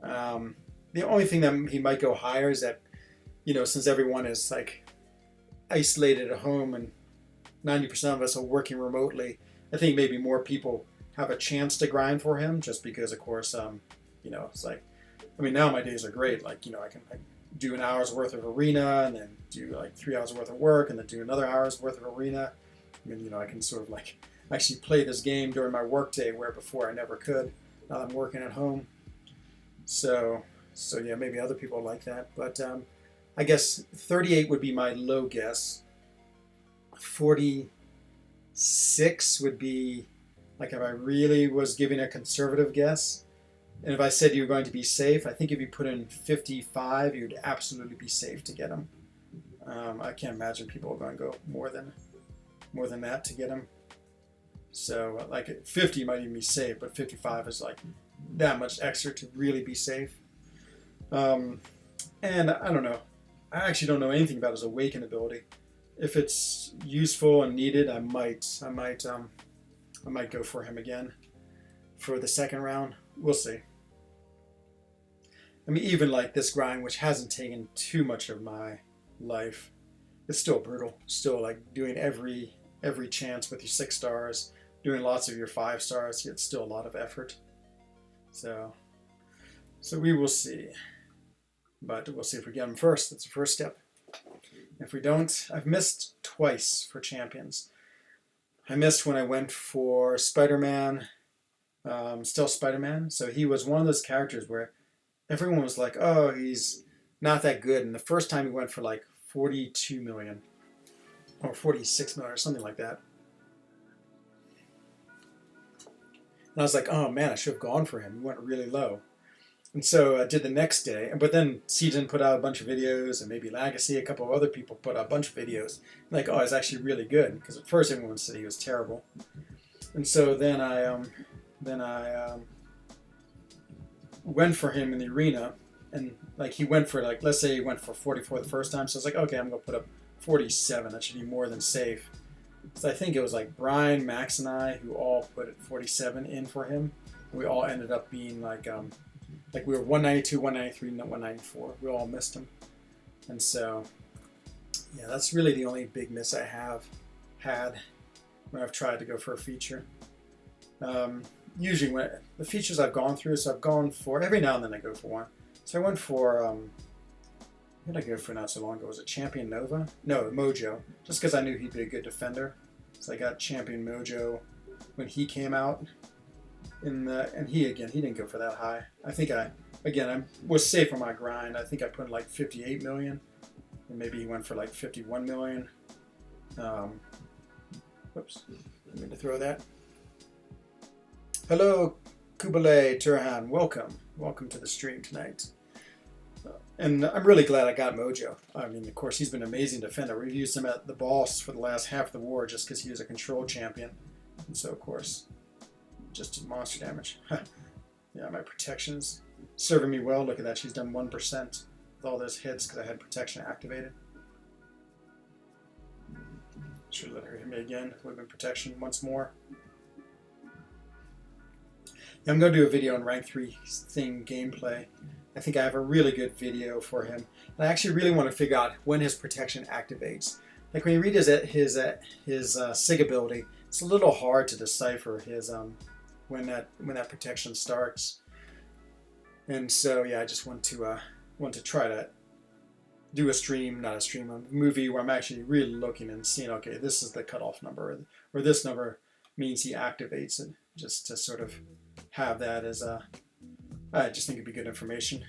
Speaker 1: The only thing that he might go higher is that, you know, since everyone is like isolated at home and 90% of us are working remotely, I think maybe more people have a chance to grind for him, just because, of course, you know, it's like, I mean, now my days are great. Like, you know, I can do an hour's worth of arena and then do like 3 hours worth of work and then do another hour's worth of arena. I mean, you know, I can sort of like actually play this game during my work day, where before I never could. Now I'm working at home. So yeah, maybe other people like that. But I guess 38 would be my low guess. 46 would be like if I really was giving a conservative guess. And if I said you were going to be safe, I think if you put in 55, you'd absolutely be safe to get him. I can't imagine people are going to go more than that to get him. So like 50 might even be safe, but 55 is like that much extra to really be safe. And I don't know. I actually don't know anything about his awaken ability. If it's useful and needed, I might go for him again for the second round. We'll see. I mean, even like this grind, which hasn't taken too much of my life, it's still brutal. Still like doing every chance with your 6 stars, doing lots of your 5 stars. It's still a lot of effort. So we will see. But we'll see if we get him first. That's the first step. If we don't, I've missed twice for champions. I missed when I went for Spider-Man, still Spider-Man. So he was one of those characters where everyone was like, oh, he's not that good. And the first time he went for like 42 million or 46 million or something like that. And I was like, oh man, I should have gone for him. He went really low. And so I did the next day. But then Season put out a bunch of videos, and maybe Legacy, a couple of other people put out a bunch of videos. Like, oh, it's actually really good. Because at first everyone said he was terrible. And so then I went for him in the arena. And like he went for like, let's say he went for 44 the first time. So I was like, okay, I'm going to put up 47. That should be more than safe. So I think it was like Brian, Max, and I who all put 47 in for him. And we all ended up being like we were 192, 193, 194. We all missed him. And so, yeah, that's really the only big miss I have had when I've tried to go for a feature. Usually when the features I've gone through, so I've gone for, every now and then I go for one. So I went for, what did I go for not so long ago? Was it Champion Nova? No, Mojo. Just because I knew he'd be a good defender. So I got Champion Mojo when he came out. And he didn't go for that high. I think I was safe on my grind. I think I put in like 58 million. And maybe he went for like 51 million. Whoops. I mean to throw that. Hello, Kubale Turhan. Welcome to the stream tonight. And I'm really glad I got Mojo. I mean, of course, he's been an amazing defender. We've used him at the boss for the last half of the war just because he was a control champion. And so, of course, just did monster damage. Yeah, my protection's serving me well. Look at that. She's done 1% with all those hits because I had protection activated. Should let her hit me again. Would have been protection once more. Yeah, I'm going to do a video on rank 3 thing gameplay. I think I have a really good video for him. And I actually really want to figure out when his protection activates. Like when you read his SIG ability, it's a little hard to decipher his when that protection starts. And so yeah, I just want to try to do a movie where I'm actually really looking and seeing, okay, this is the cutoff number, or this number means he activates it, just to sort of have that as I just think it'd be good information.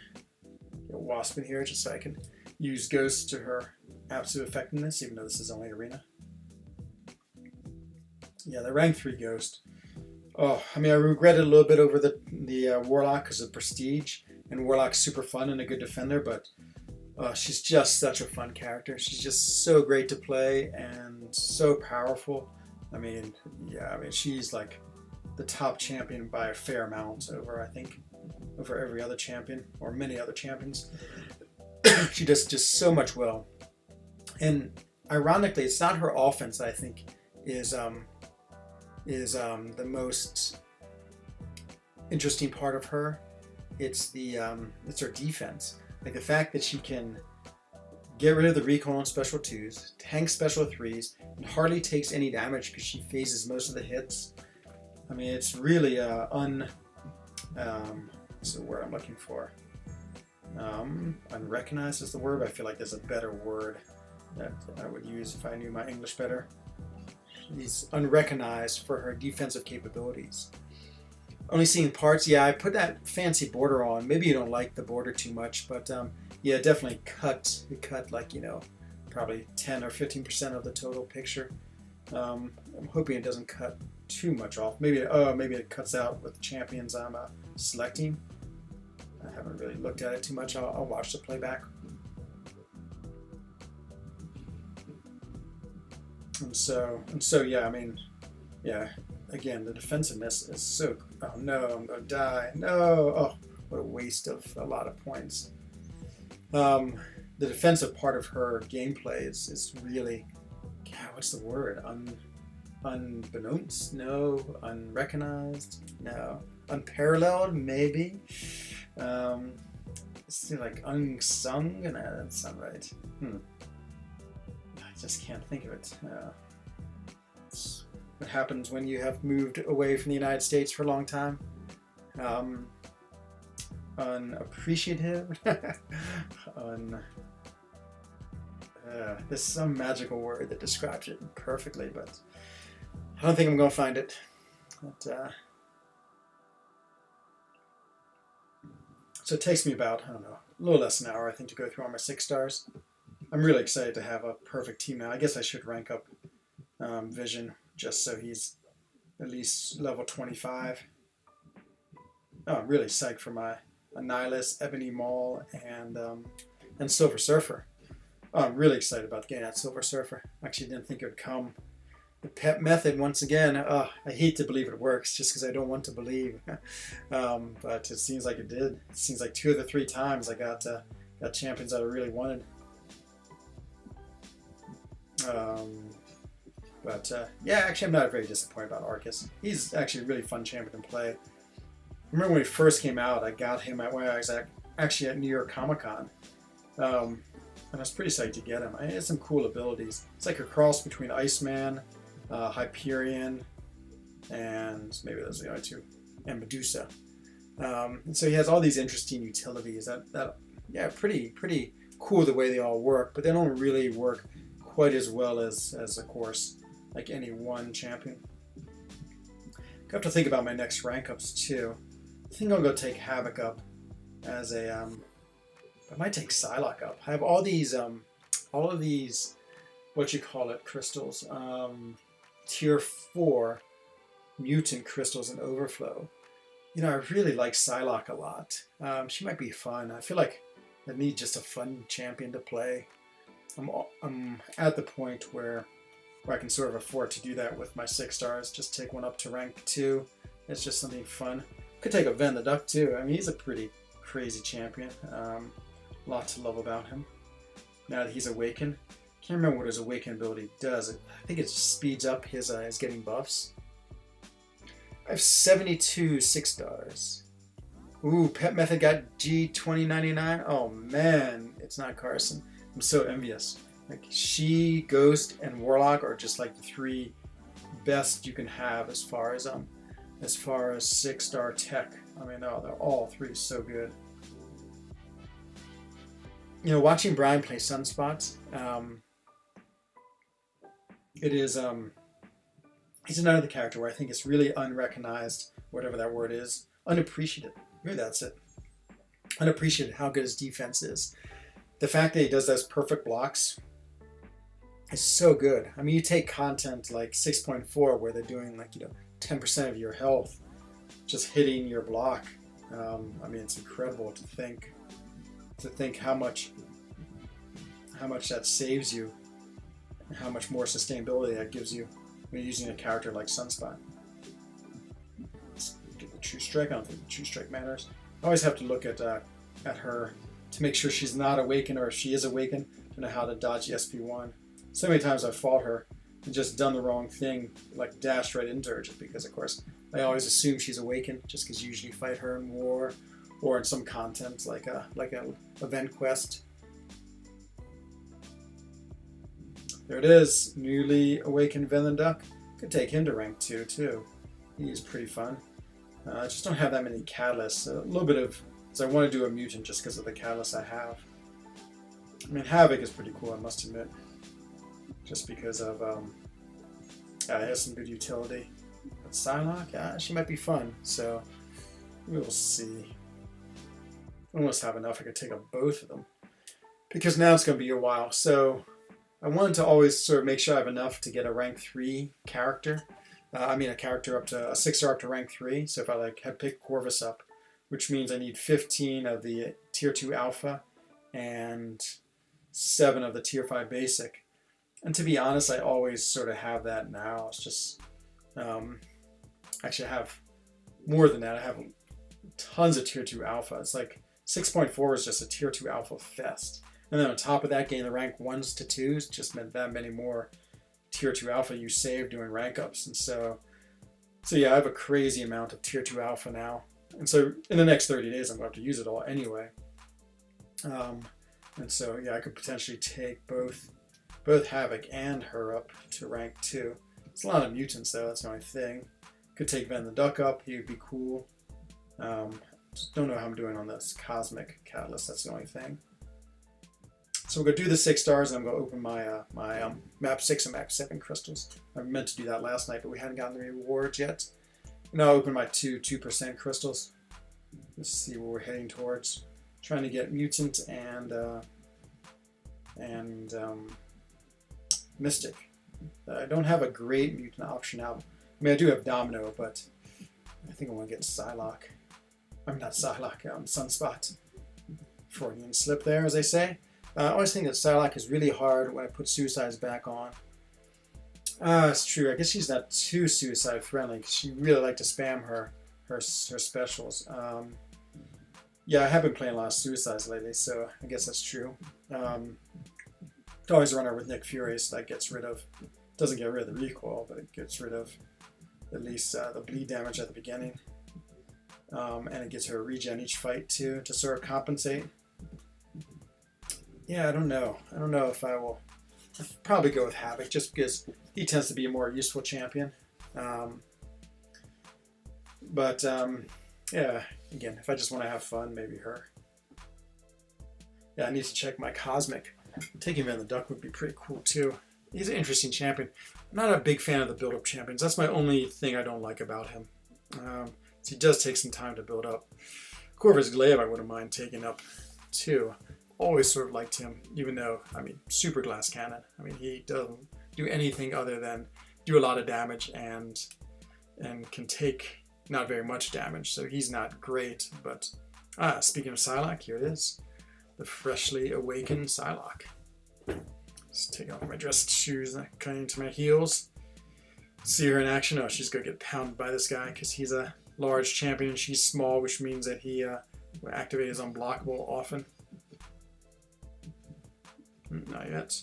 Speaker 1: Get Wasp in here just so I can use Ghost to her absolute effectiveness, even though this is only arena. Yeah, the rank 3 Ghost. Oh, I mean, I regret it a little bit over the Warlock because of prestige, and Warlock's super fun and a good defender, but She's just such a fun character. She's just so great to play and so powerful. I mean, yeah, I mean, she's like the top champion by a fair amount over, I think, over every other champion or many other champions. She does just so much well. And ironically, it's not her offense that I think is the most interesting part of her. It's it's her defense. Like the fact that she can get rid of the recoil on special 2s, tank special 3s, and hardly takes any damage because she phases most of the hits. I mean, it's really what's the word I'm looking for? Unrecognized is the word, but I feel like there's a better word that I would use if I knew my English better. She's unrecognized for her defensive capabilities. Only seeing parts, yeah, I put that fancy border on. Maybe you don't like the border too much, but yeah, definitely it cut like, you know, probably 10 or 15% of the total picture. I'm hoping it doesn't cut too much off. Maybe it cuts out with the champions I'm selecting. I haven't really looked at it too much. I'll watch the playback. And so yeah, I mean, yeah, again, the defensiveness is so, oh no, I'm gonna die, no, oh, what a waste of a lot of points. The defensive part of her gameplay is really, God, what's the word? Unbeknownst? No. Unrecognized? No. Unparalleled? Maybe. It's like unsung? No, that doesn't sound right. I just can't think of it. It's what happens when you have moved away from the United States for a long time. Unappreciative. There's some magical word that describes it perfectly, but I don't think I'm going to find it. But, so it takes me about, I don't know, a little less than an hour, I think, to go through all my 6 stars. I'm really excited to have a perfect team now. I guess I should rank up Vision just so he's at least level 25. Oh, I'm really psyched for my Annihilus, Ebony Maul, and Silver Surfer. Oh, I'm really excited about getting that Silver Surfer. Actually didn't think it would come. The pet method, once again, I hate to believe it works just because I don't want to believe. But it seems like it did. It seems like 2 of the 3 times I got champions that I really wanted. Yeah, actually I'm not very disappointed about Arceus. He's actually a really fun champion to play. I remember when he first came out, I got him when I was actually at New York Comic Con. And I was pretty psyched to get him. He has some cool abilities. It's like a cross between Iceman, Hyperion, and maybe those are the other 2, and Medusa. And so he has all these interesting utilities that yeah, pretty cool the way they all work, but they don't really work quite as well as of course, like any one champion. I have to think about my next rank ups too. I think I'll go take Havoc up as a I might take Psylocke up. I have all of these, what you call it, crystals, tier 4 mutant crystals in Overflow. You know, I really like Psylocke a lot. She might be fun. I feel like I need just a fun champion to play. I'm at the point where I can sort of afford to do that with my 6 stars. Just take one up to rank 2. It's just something fun. Could take a Ven the Duck too. I mean, he's a pretty crazy champion. Lot to love about him. Now that he's awakened. Can't remember what his awaken ability does. I think it speeds up his getting buffs. I have 72 6 stars. Ooh, Pet Method got G2099. Oh man, it's not Carson. I'm so envious. Like she, Ghost, and Warlock are just like the 3 best you can have as far as 6-star tech. I mean, oh, they're all 3 so good. You know, watching Brian play Sunspots, he's another character where I think it's really unrecognized, whatever that word is, unappreciated. Maybe that's it. Unappreciated how good his defense is. The fact that he does those perfect blocks is so good. I mean, you take content like 6.4 where they're doing like, 10% of your health just hitting your block. I mean, it's incredible to think how much how much that saves you, and how much more sustainability that gives you when you're using a character like Sunspot. Let's get the True Strike. I don't think the True Strike matters. I always have to look at her to make sure she's not awakened, or if she is awakened, to know how to dodge the SP1. So many times I've fought her and just done the wrong thing, like dashed right into her, just because, of course, I always assume she's awakened, just because you usually fight her in war or in some content like a event quest. There it is, newly awakened Venonduck. Could take him to rank 2 too. He's pretty fun. I just don't have that many catalysts. A little bit of, so I want to do a mutant just because of the catalysts I have. I mean, Havoc is pretty cool, I must admit. Just because of, it has some good utility. But Psylocke, she might be fun, so we'll see. I almost have enough, I could take up both of them. Because now it's going to be a while, so I wanted to always sort of make sure I have enough to get a rank 3 character. A character up to a 6-star up to rank 3. So if I had picked Corvus up, which means I need 15 of the tier 2 alpha and 7 of the tier 5 basic. And to be honest, I always sort of have that now. It's just, actually I have more than that. I have tons of tier 2 alpha. It's like 6.4 is just a tier 2 alpha fest. And then on top of that, getting the rank 1s to 2s just meant that many more tier 2 alpha you save doing rank ups. And so yeah, I have a crazy amount of tier 2 alpha now. And so in the next 30 days, I'm going to have to use it all anyway. And so yeah, I could potentially take both Havoc and her up to rank 2. It's a lot of mutants though, that's the only thing. Could take Venonduck up, he would be cool. Just don't know how I'm doing on this Cosmic Catalyst, that's the only thing. So we're going to do the 6 stars, and I'm going to open my map 6 and map 7 crystals. I meant to do that last night, but we hadn't gotten the rewards yet. Now I'll open my 2% crystals. Let's see where we're heading towards. Trying to get Mutant and Mystic. I don't have a great Mutant option out. I mean, I do have Domino, but I think I want to get Psylocke. I'm not Psylocke, Sunspot. Freudian slip there, as they say. I always think that Psylocke is really hard when I put Suicides back on. It's true. I guess she's not too suicide friendly because she really likes to spam her specials. Yeah, I have been playing a lot of Suicides lately, so I guess that's true. Always run her with Nick Fury, so that gets rid of, doesn't get rid of the recoil, but it gets rid of at least the bleed damage at the beginning. And it gives her a regen each fight too, to sort of compensate. Yeah, I don't know. I don't know if I will. I'll probably go with Havoc, just because he tends to be a more useful champion. Yeah, again, if I just want to have fun, maybe her. Yeah, I need to check my Cosmic. Taking Venonduck would be pretty cool too. He's an interesting champion. I'm not a big fan of the build-up champions. That's my only thing I don't like about him. So he does take some time to build up. Corvus Glaive I wouldn't mind taking up too. Always sort of liked him, even though, I mean, super glass cannon. I mean, he doesn't do anything other than do a lot of damage and can take not very much damage, so he's not great. But speaking of Psylocke, here it is, the freshly awakened Psylocke. Just take off my dressed shoes and cutting into my heels. See her in action. Oh, she's gonna get pounded by this guy because he's a large champion and she's small, which means that he will activate his unblockable often. Not yet.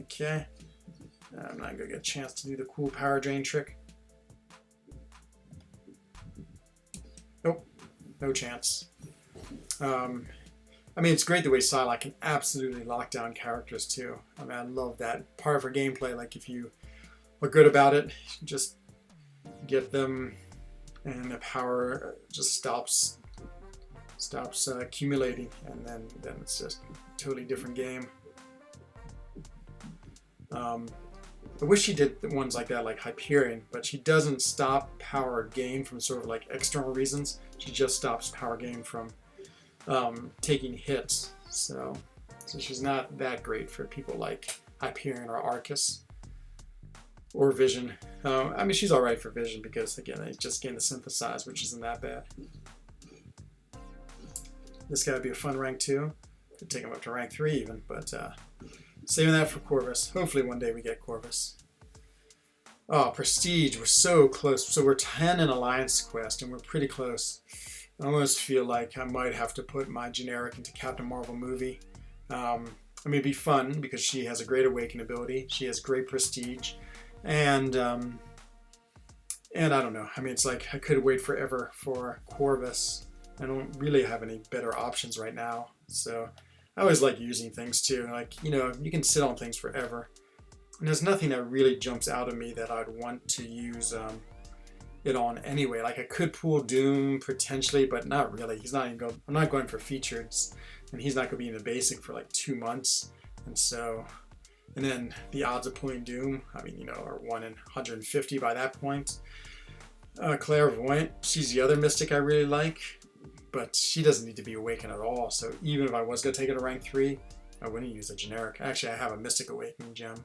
Speaker 1: Okay. I'm not gonna get a chance to do the cool power drain trick. Nope. No chance. I mean, it's great the way Psylocke can absolutely lock down characters too. I mean, I love that part of her gameplay. Like, if you are good about it, just get them, and the power just stops accumulating, and then it's just a totally different game. I wish she did ones like that, like Hyperion, but she doesn't stop power gain from sort of like external reasons. She just stops power gain from taking hits. So she's not that great for people like Hyperion or Arcus or Vision. I mean, she's alright for Vision because, again, I just gain the Synthesize, which isn't that bad. This guy would be a fun rank too. to take him up to rank 3 even, but saving that for Corvus. Hopefully one day we get Corvus. Oh, Prestige, we're so close. So we're 10 in Alliance Quest, and we're pretty close. I almost feel like I might have to put my generic into Captain Marvel movie. I mean, it'd be fun because she has a great awaken ability. She has great prestige, and I don't know. I mean, it's like I could wait forever for Corvus. I don't really have any better options right now. So I always like using things too. Like, you know, you can sit on things forever. And there's nothing that really jumps out at me that I'd want to use it on anyway. Like I could pull Doom potentially, but not really. He's not even going. I'm not going for features, and he's not going to be in the basic for like 2 months. And so, and then the odds of pulling Doom, I mean, you know, are 1 in 150 by that point. Clairvoyant, she's the other Mystic I really like, but she doesn't need to be awakened at all. So even if I was going to take it to rank 3, I wouldn't use a generic. Actually, I have a Mystic Awakening gem.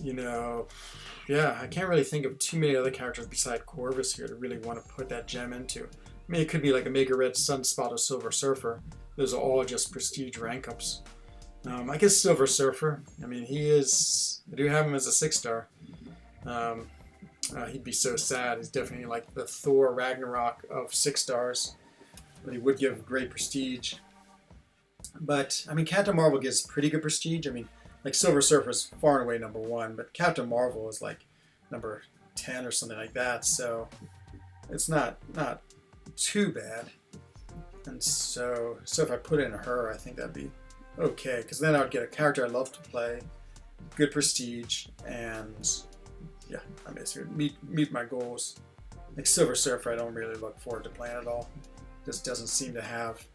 Speaker 1: You know, yeah, I can't really think of too many other characters beside Corvus here to really want to put that gem into. I mean, it could be like a Mega Red Sunspot or Silver Surfer. Those are all just prestige rank ups. I guess Silver Surfer, I mean, I do have him as a 6-star. He'd be so sad. He's definitely like the Thor Ragnarok of 6 stars, but he would give great prestige. But, I mean, Captain Marvel gives pretty good prestige. I mean, like Silver Surfer is far and away number 1, but Captain Marvel is like number 10 or something like that. So it's not too bad. And so if I put in her, I think that'd be okay, because then I would get a character I love to play, good prestige, and yeah, I basically meet my goals. Like Silver Surfer, I don't really look forward to playing at all. Just doesn't seem to have.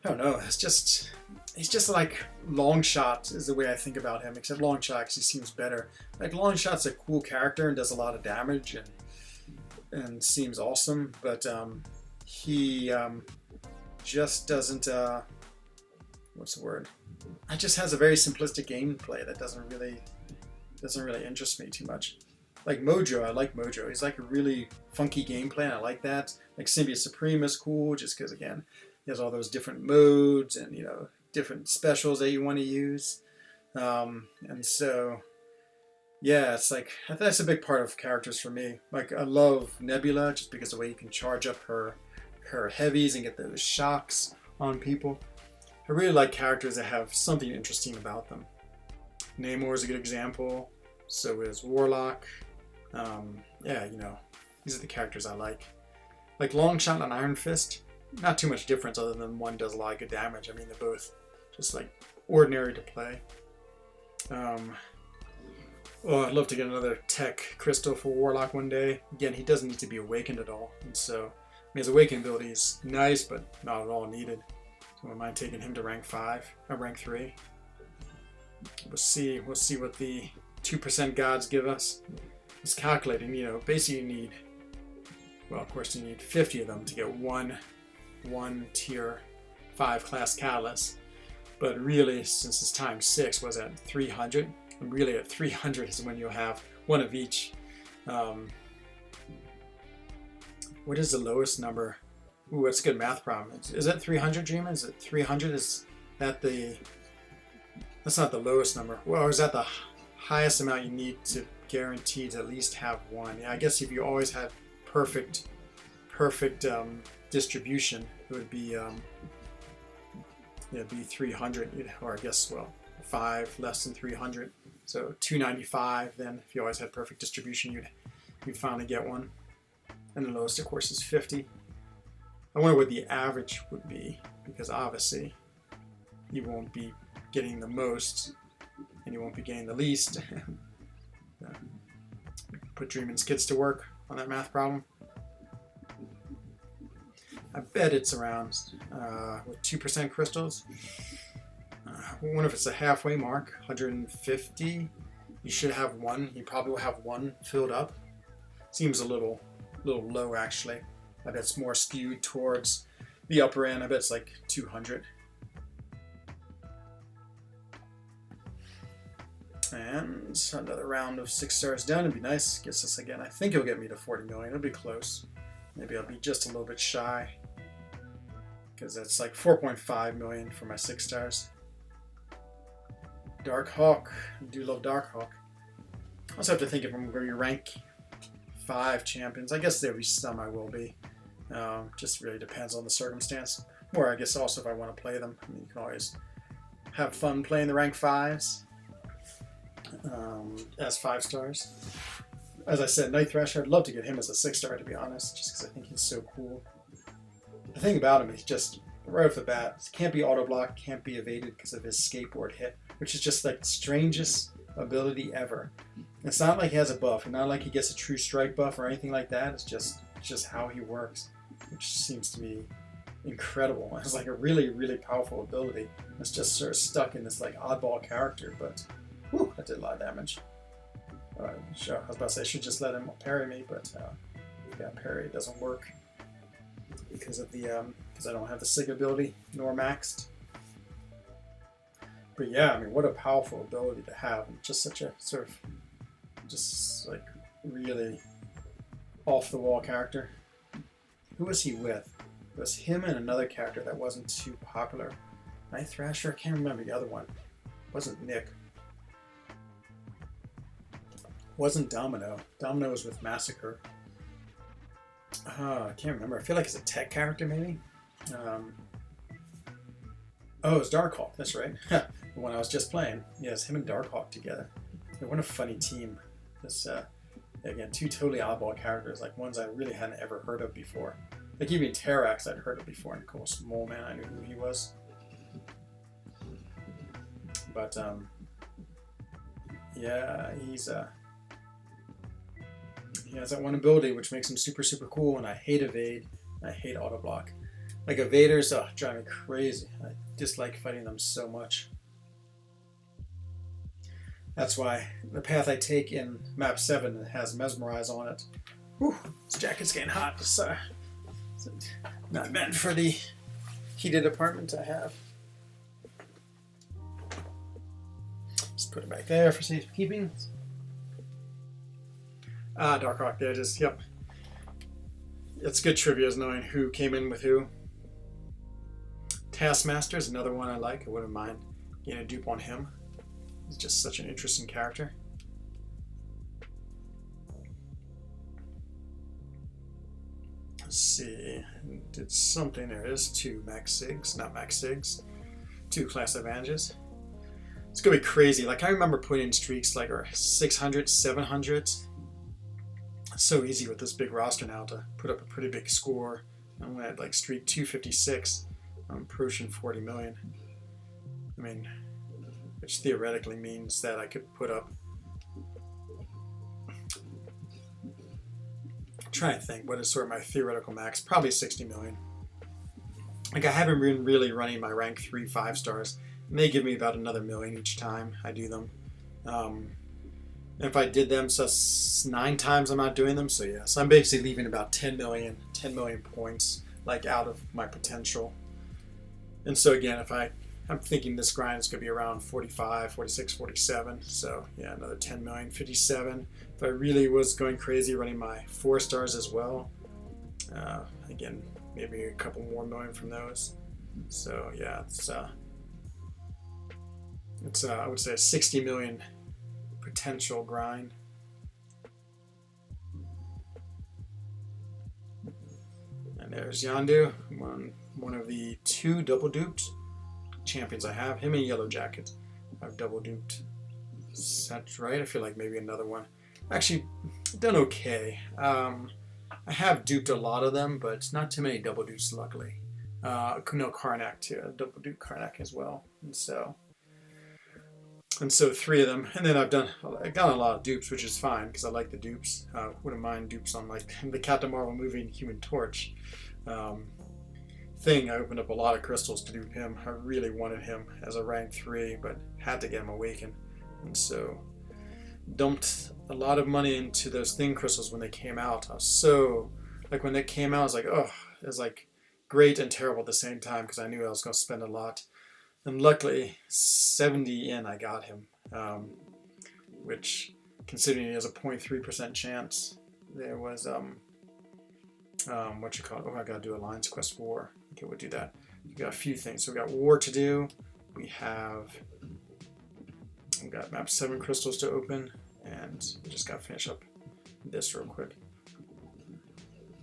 Speaker 1: I don't know. He's just like Longshot is the way I think about him. Except Longshot actually seems better. Like Longshot's a cool character and does a lot of damage and seems awesome, but he just doesn't. What's the word? It just has a very simplistic gameplay that doesn't really interest me too much. Like Mojo, I like Mojo. He's like a really funky gameplay, and I like that. Like Symbiote Supreme is cool, just because again, he has all those different modes and, you know, different specials that you want to use. And so, yeah, it's like, that's a big part of characters for me. Like, I love Nebula just because of the way you can charge up her heavies and get those shocks on people. I really like characters that have something interesting about them. Namor is a good example. So is Warlock. Yeah, you know, these are the characters I like. Like Longshot and Iron Fist, not too much difference other than one does a lot of good damage. I mean, they're both just like ordinary to play. Oh, I'd love to get another tech crystal for Warlock one day. Again, he doesn't need to be awakened at all. And so, I mean, his awakened ability is nice, but not at all needed. So I wouldn't mind taking him to rank 3. We'll see what the 2% gods give us. It's calculating, you know, basically you need, well, of course you need 50 of them to get one tier 5 class catalyst. But really, since it's times 6, was at 300. And really at 300 is when you'll have one of each. What is the lowest number? Ooh, that's a good math problem. Is that 300, Dreamer? Is it 300? Is that that's not the lowest number. Well, is that the highest amount you need to guarantee to at least have one? Yeah, I guess if you always had perfect distribution, it would be it'd be 300, or I guess, well, 5 less than 300. So 295. Then, if you always had perfect distribution, you'd finally get one. And the lowest, of course, is 50. I wonder what the average would be, because obviously you won't be getting the most and you won't be getting the least. Put Dreamin's kids to work on that math problem. I bet it's around with 2% crystals. I wonder if it's a halfway mark, 150. You should have one. You probably will have one filled up. Seems a little low, actually. I bet it's more skewed towards the upper end. I bet it's like 200. And another round of 6 stars done. It'd be nice. Gets us again. I think it'll get me to 40 million. It'll be close. Maybe I'll be just a little bit shy. because that's like 4.5 million for my 6 stars. Dark Hawk, I do love Dark Hawk. I also have to think if I'm going to rank 5 champions. I guess there'll be some I will be. Just really depends on the circumstance. Or I guess also if I want to play them. I mean, you can always have fun playing the rank 5s as 5 stars. As I said, Night Thrasher, I'd love to get him as a 6 star to be honest, just because I think he's so cool. The thing about him is just, right off the bat, he can't be auto blocked, can't be evaded because of his skateboard hit, which is just like the strangest ability ever. It's not like he has a buff, and not like he gets a true strike buff or anything like that. It's just how he works, which seems to be incredible. It's like a really, really powerful ability. It's just sort of stuck in this like oddball character, but whew, that did a lot of damage. Sure, I was about to say I should just let him parry me, but yeah, parry doesn't work because of the because I don't have the Sig ability nor maxed. But yeah, I mean, what a powerful ability to have, and just such a sort of just like really off the wall character. Who was he with? It was him and another character that wasn't too popular. Night Thrasher, I can't remember the other one. It wasn't Nick. Wasn't Domino. Domino was with Massacre. I can't remember. I feel like it's a tech character, maybe. Oh, it was Darkhawk. That's right. The one I was just playing. Yes, him and Darkhawk together. What a funny team. This, again, 2 totally oddball characters, like ones I really hadn't ever heard of before. Like even Terrax I'd heard of before, and of course Mole Man, I knew who he was. But yeah, he has that one ability which makes him super, super cool, and I hate evade, and I hate auto block. Like evaders, drive me crazy. I dislike fighting them so much. That's why the path I take in map 7 has Mesmerize on it. Whew, this jacket's getting hot. It's not meant for the heated apartment I have. Just put it back there for safekeeping. Darkhawk, there it is. Yep. It's good trivia, is knowing who came in with who. Taskmaster is another one I like. I wouldn't mind getting a dupe on him. He's just such an interesting character. Let's see. Did something. There it is. 2 max sigs. Not max sigs. 2 class advantages. It's going to be crazy. Like, I remember putting streaks like 600, 700. It's so easy with this big roster now to put up a pretty big score. I'm going to like streak 256. I'm approaching 40 million. I mean, which theoretically means that I could put up. I'm trying to think what is sort of my theoretical max. Probably 60 million. Like, I haven't been really running my rank 3 5 stars. And they give me about another million each time I do them. If I did them, so 9 times I'm not doing them. So yeah, so I'm basically leaving about 10 million points like out of my potential. And so again, I'm thinking this grind is going to be around 45, 46, 47. So yeah, another 10 million, 57. If I really was going crazy running my 4 stars as well, again, maybe a couple more million from those. So yeah, it's I would say a 60 million potential grind. And there's Yondu, one of the 2 double duped champions I have. Him and Yellow Jacket I've double duped. That's right. I feel like maybe another one. Actually, done okay. I have duped a lot of them, but not too many double dupes, luckily. No, Karnak too. Double dupe Karnak as well. And so 3 of them, and then I've got a lot of dupes, which is fine because I like the dupes. Wouldn't mind dupes on like the Captain Marvel movie and Human Torch thing. I opened up a lot of crystals to dupe him. I really wanted him as a rank 3, but had to get him awakened, and so dumped a lot of money into those thing crystals when they came out. I was so like when they came out, I was like, oh, it was like great and terrible at the same time because I knew I was going to spend a lot. And luckily, 70 in, I got him, which, considering he has a 0.3% chance, there was, Oh, I gotta do Alliance Quest 4. Okay, we'll do that. We've got a few things. So we got war to do. We've got map 7 crystals to open, and we just got to finish up this real quick.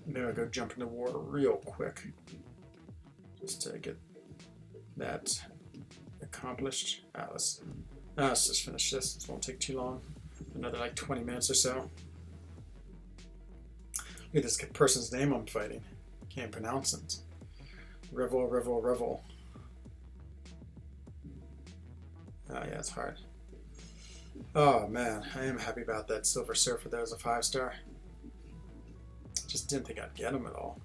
Speaker 1: Maybe I'll go jump into war real quick, just to get that accomplished. Let's just finish this. This won't take too long. Another like 20 minutes or so. Look at this person's name I'm fighting. Can't pronounce it. Revel, revel, revel. Oh yeah, it's hard. Oh man, I am happy about that Silver Surfer. That was a 5-star. Just didn't think I'd get him at all.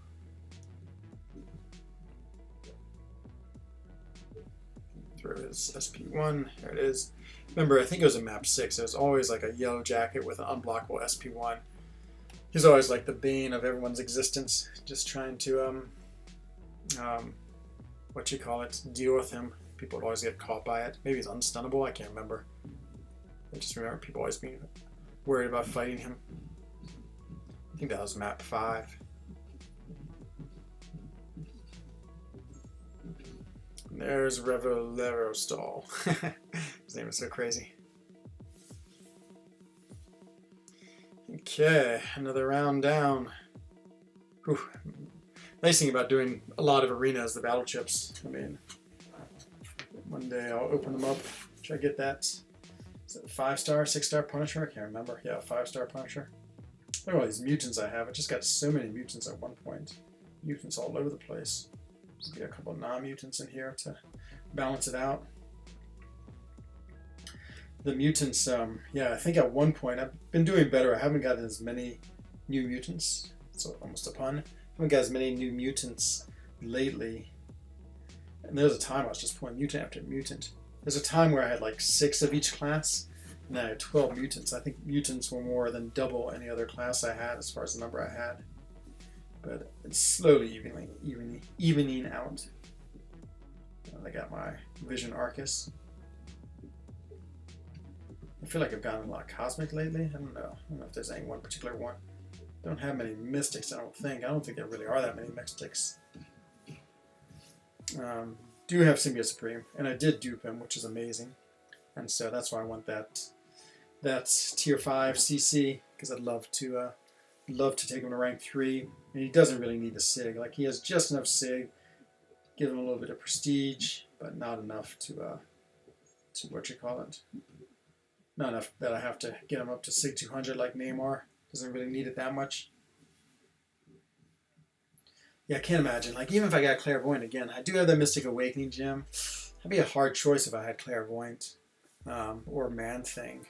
Speaker 1: Through his SP1. There it is. Remember, I think it was in map 6. It was always like a yellow jacket with an unblockable SP1. He's always like the bane of everyone's existence. Just trying to, what you call it, deal with him. People would always get caught by it. Maybe he's unstunnable. I can't remember. I just remember people always being worried about fighting him. I think that was map 5. There's Revolero Stall. His name is so crazy. Okay, another round down. Whew. Nice thing about doing a lot of arenas, the battle chips. I mean, one day I'll open them up, try to get that. Is it a 5-star, 6-star Punisher? I can't remember. Yeah, 5-star Punisher. Look at all these mutants I have. I just got so many mutants at one point. Mutants all over the place. There's be a couple non-mutants in here to balance it out. The mutants, yeah, I think at one point I've been doing better. I haven't gotten as many new mutants. It's almost a pun. I haven't got as many new mutants lately. And there was a time I was just pulling mutant after mutant. There's a time where I had like 6 of each class, and I had 12 mutants. I think mutants were more than double any other class I had as far as the number I had. But it's slowly evening out. I got my Vision Arcus. I feel like I've gotten a lot of Cosmic lately. I don't know if there's any one particular one. Don't have many Mystics, I don't think. I don't think there really are that many Mystics. Do have Symbiote Supreme, and I did dupe him, which is amazing. And so that's why I want that tier 5 CC, because I'd love to take him to rank 3. And he doesn't really need the SIG. Like, he has just enough SIG, give him a little bit of prestige, but not enough to what you call it. Not enough that I have to get him up to SIG 200 like Neymar. Doesn't really need it that much. Yeah, I can't imagine. Like, even if I got Clairvoyant again, I do have the Mystic Awakening gem. That'd be a hard choice if I had Clairvoyant or Man Thing.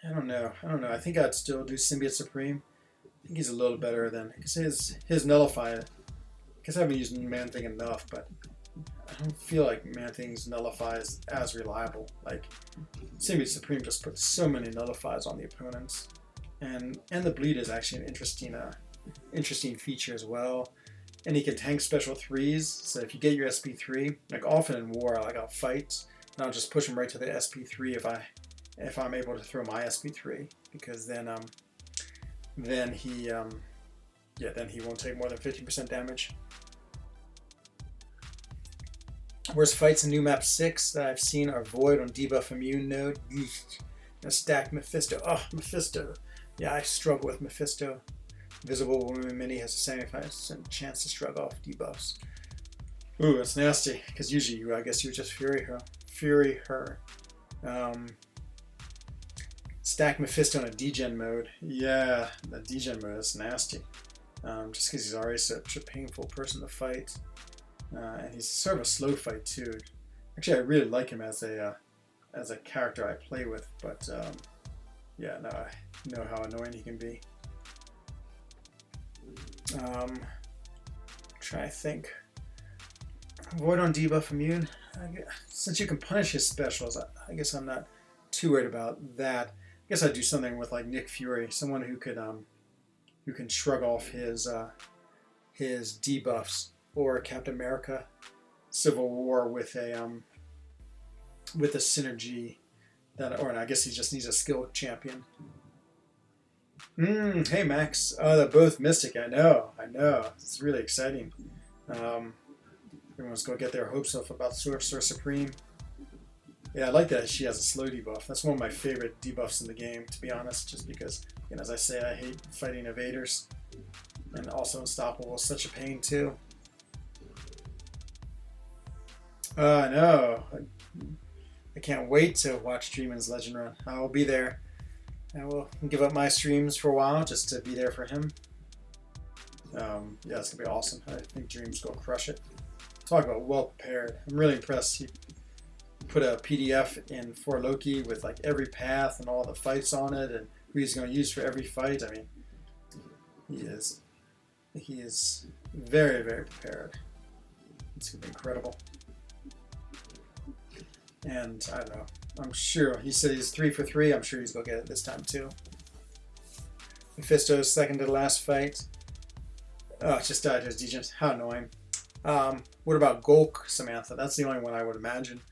Speaker 1: I don't know. I think I'd still do Symbiote Supreme. I think he's a little better than, because his Nullify. Because I haven't used Man Thing enough, but I don't feel like Man Thing's Nullify is as reliable. Like, Symbiote Supreme just puts so many Nullifies on the opponents. And the Bleed is actually an interesting feature as well. And he can tank special 3s, so if you get your SP3, like often in war, I'll fight, and I'll just push him right to the SP3 if I'm able to throw my SP3, because then he won't take more than 50% damage. Worst fights in new map 6 that I've seen are Void on debuff immune node. And stack Mephisto. Oh, Mephisto. Yeah, I struggle with Mephisto. Visible Woman Mini has a 75% chance to shrug off debuffs. Ooh, that's nasty. Because usually, I guess you would just Fury her. Stack Mephisto in a degen mode. Yeah, the degen mode is nasty. Just because he's already such a painful person to fight. And he's sort of a slow fight too. Actually, I really like him as a character I play with, but yeah, no, I know how annoying he can be. Try to think. Void on debuff immune. Since you can punish his specials, I guess I'm not too worried about that. I guess I'd do something with like Nick Fury, someone who can shrug off his debuffs, or Captain America, Civil War with a synergy that, or I guess he just needs a skill champion. Hey Max, they're both Mystic. I know. It's really exciting. Everyone's going to get their hopes up about Sorcerer Supreme. Yeah, I like that she has a slow debuff. That's one of my favorite debuffs in the game, to be honest, just because, again, as I say, I hate fighting evaders. And also Unstoppable is such a pain, too. I know. I can't wait to watch Dreamin's Legend Run. I will be there. I will give up my streams for a while just to be there for him. Yeah, it's going to be awesome. I think Dream's going to crush it. Talk about well prepared. I'm really impressed. He put a PDF in for Loki with like every path and all the fights on it and who he's going to use for every fight. I mean, he is very, very prepared. It's going to be incredible. And I don't know. I'm sure he said he's 3 for 3. I'm sure he's going to get it this time too. Mephisto's second to the last fight. Oh, it just died to his Degens. How annoying. What about Golk, Samantha? That's the only one I would imagine.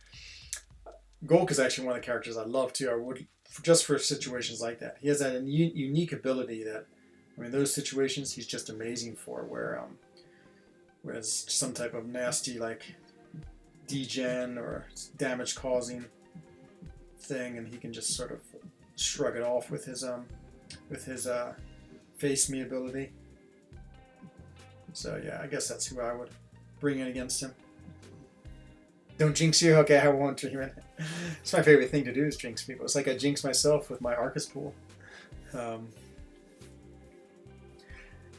Speaker 1: Golk is actually one of the characters I love too. I would, just for situations like that. He has that unique ability that, I mean, those situations he's just amazing for. Whereas some type of nasty like degen or damage causing thing, and he can just sort of shrug it off with his face me ability. So yeah, I guess that's who I would bring in against him. Don't jinx you? Okay, I won't dream it. It's my favorite thing to do is jinx people. It's like I jinx myself with my Arcus pool.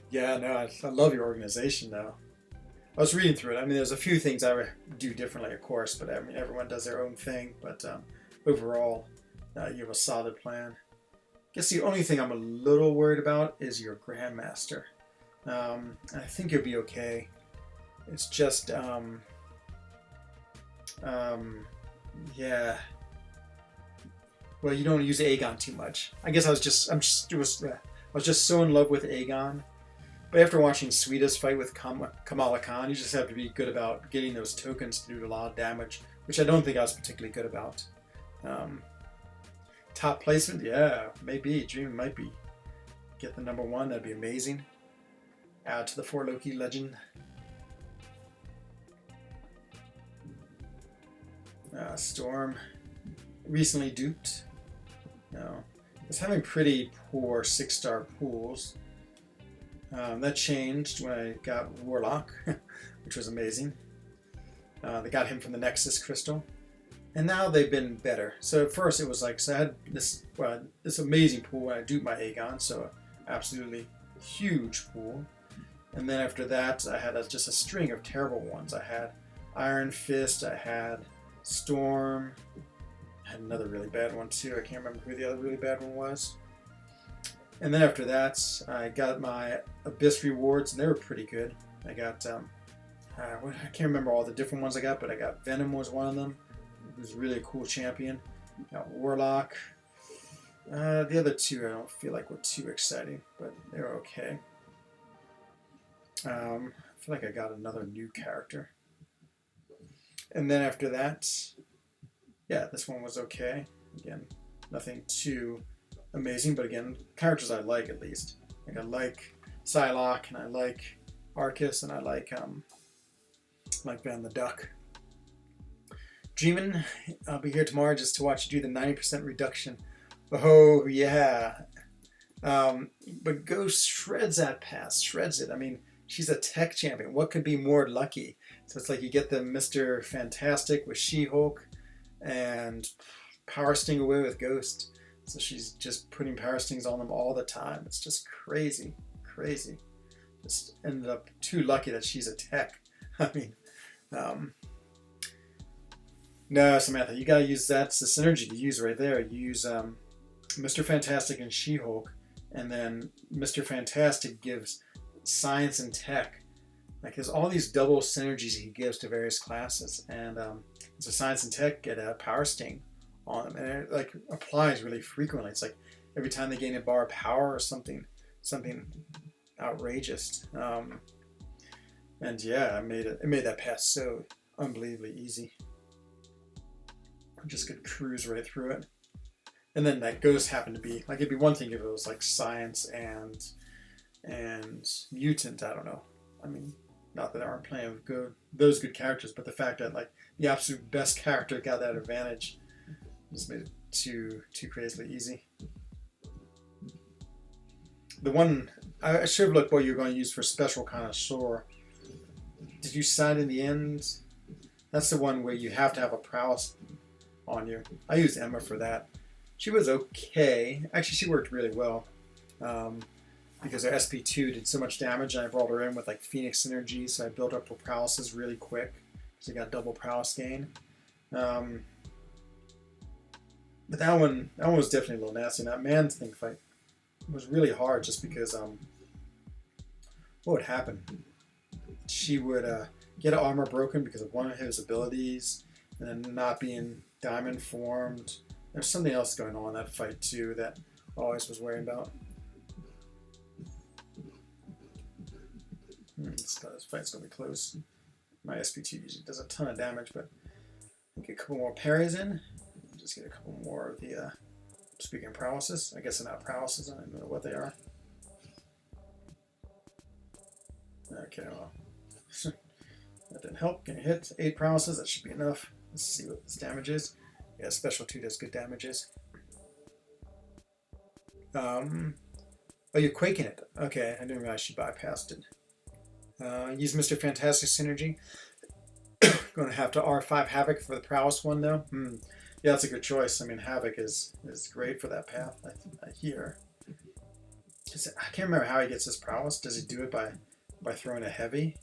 Speaker 1: Yeah, no, I love your organization though. I was reading through it. I mean, there's a few things I would do differently, of course, but I mean, everyone does their own thing. But overall, you have a solid plan. I guess the only thing I'm a little worried about is your Grandmaster. I think you'll be okay. It's just, yeah. Well, you don't use Aegon too much. I guess I was just so in love with Aegon. But after watching Suida's fight with Kamala Khan, you just have to be good about getting those tokens to do a lot of damage, which I don't think I was particularly good about. Top placement, yeah, maybe. Dream might be. Get the #1, that'd be amazing. Add to the 4 Loki legend. Storm, recently duped. No, it's having pretty poor 6-star pools. That changed when I got Warlock, which was amazing. They got him from the Nexus Crystal. And now they've been better. So at first it was like, so I had this amazing pool when I duped my Aegon, so absolutely huge pool. And then after that, I had just a string of terrible ones. I had Iron Fist, I had Storm, I had another really bad one too. I can't remember who the other really bad one was. And then after that, I got my Abyss rewards, and they were pretty good. I got, I can't remember all the different ones I got, but I got Venom was one of them. It was really a cool champion. Got Warlock. The other two I don't feel like were too exciting, but they were okay. I feel like I got another new character. And then after that, yeah, this one was okay. Again, nothing too amazing, but again, characters I like at least. Like I like Psylocke, and I like Arcus, and I like Van the Duck. Dreamin', I'll be here tomorrow just to watch you do the 90% reduction. Oh yeah. But Ghost shreds that pass, shreds it. I mean, she's a tech champion. What could be more lucky? So it's like you get the Mr. Fantastic with She-Hulk and Power Sting away with Ghost. So she's just putting Power Stings on them all the time. It's just crazy, crazy. Just ended up too lucky that she's a tech. I mean, no, Samantha, you gotta use that's the synergy to use right there. You use Mr. Fantastic and She-Hulk, and then Mr. Fantastic gives science and tech. Like there's all these double synergies he gives to various classes, and so science and tech get a Power Sting on them, and it like applies really frequently. It's like every time they gain a bar of power or something outrageous. And yeah, it made that pass so unbelievably easy. I just could cruise right through it. And then that Ghost happened to be like, it'd be one thing if it was like science and mutant. I don't know. I mean, Not that there aren't plenty of those good characters, but the fact that like the absolute best character got that advantage just made it too crazily easy. The one I should have looked what you're going to use for special connoisseur. Did you decide in the end? That's the one where you have to have a prowess on you. I used Emma for that. She was okay. Actually, she worked really well. Because her SP2 did so much damage, and I brought her in with like Phoenix synergy, so I built up her prowesses really quick. So I got double prowess gain. But that one was definitely a little nasty. And that Man-Thing fight was really hard just because what would happen? She would get her armor broken because of one of his abilities, and then not being diamond formed. There's something else going on in that fight too that I always was worrying about. This fight's gonna be close. My SP2 usually does a ton of damage, but get a couple more parries in. Just get a couple more of the speaking of prowesses. I guess they're not prowesses, I don't know what they are. Okay, well. That didn't help. Getting hit. 8 prowesses, that should be enough. Let's see what this damage is. Yeah, special 2 does good damages. Oh, you're quaking it. Okay, I didn't realize she bypassed it. Use Mr. Fantastic Synergy. Going to have to R5 Havoc for the prowess one, though. Yeah, that's a good choice. I mean, Havoc is great for that path, I hear. I can't remember how he gets his prowess. Does he do it by throwing a heavy?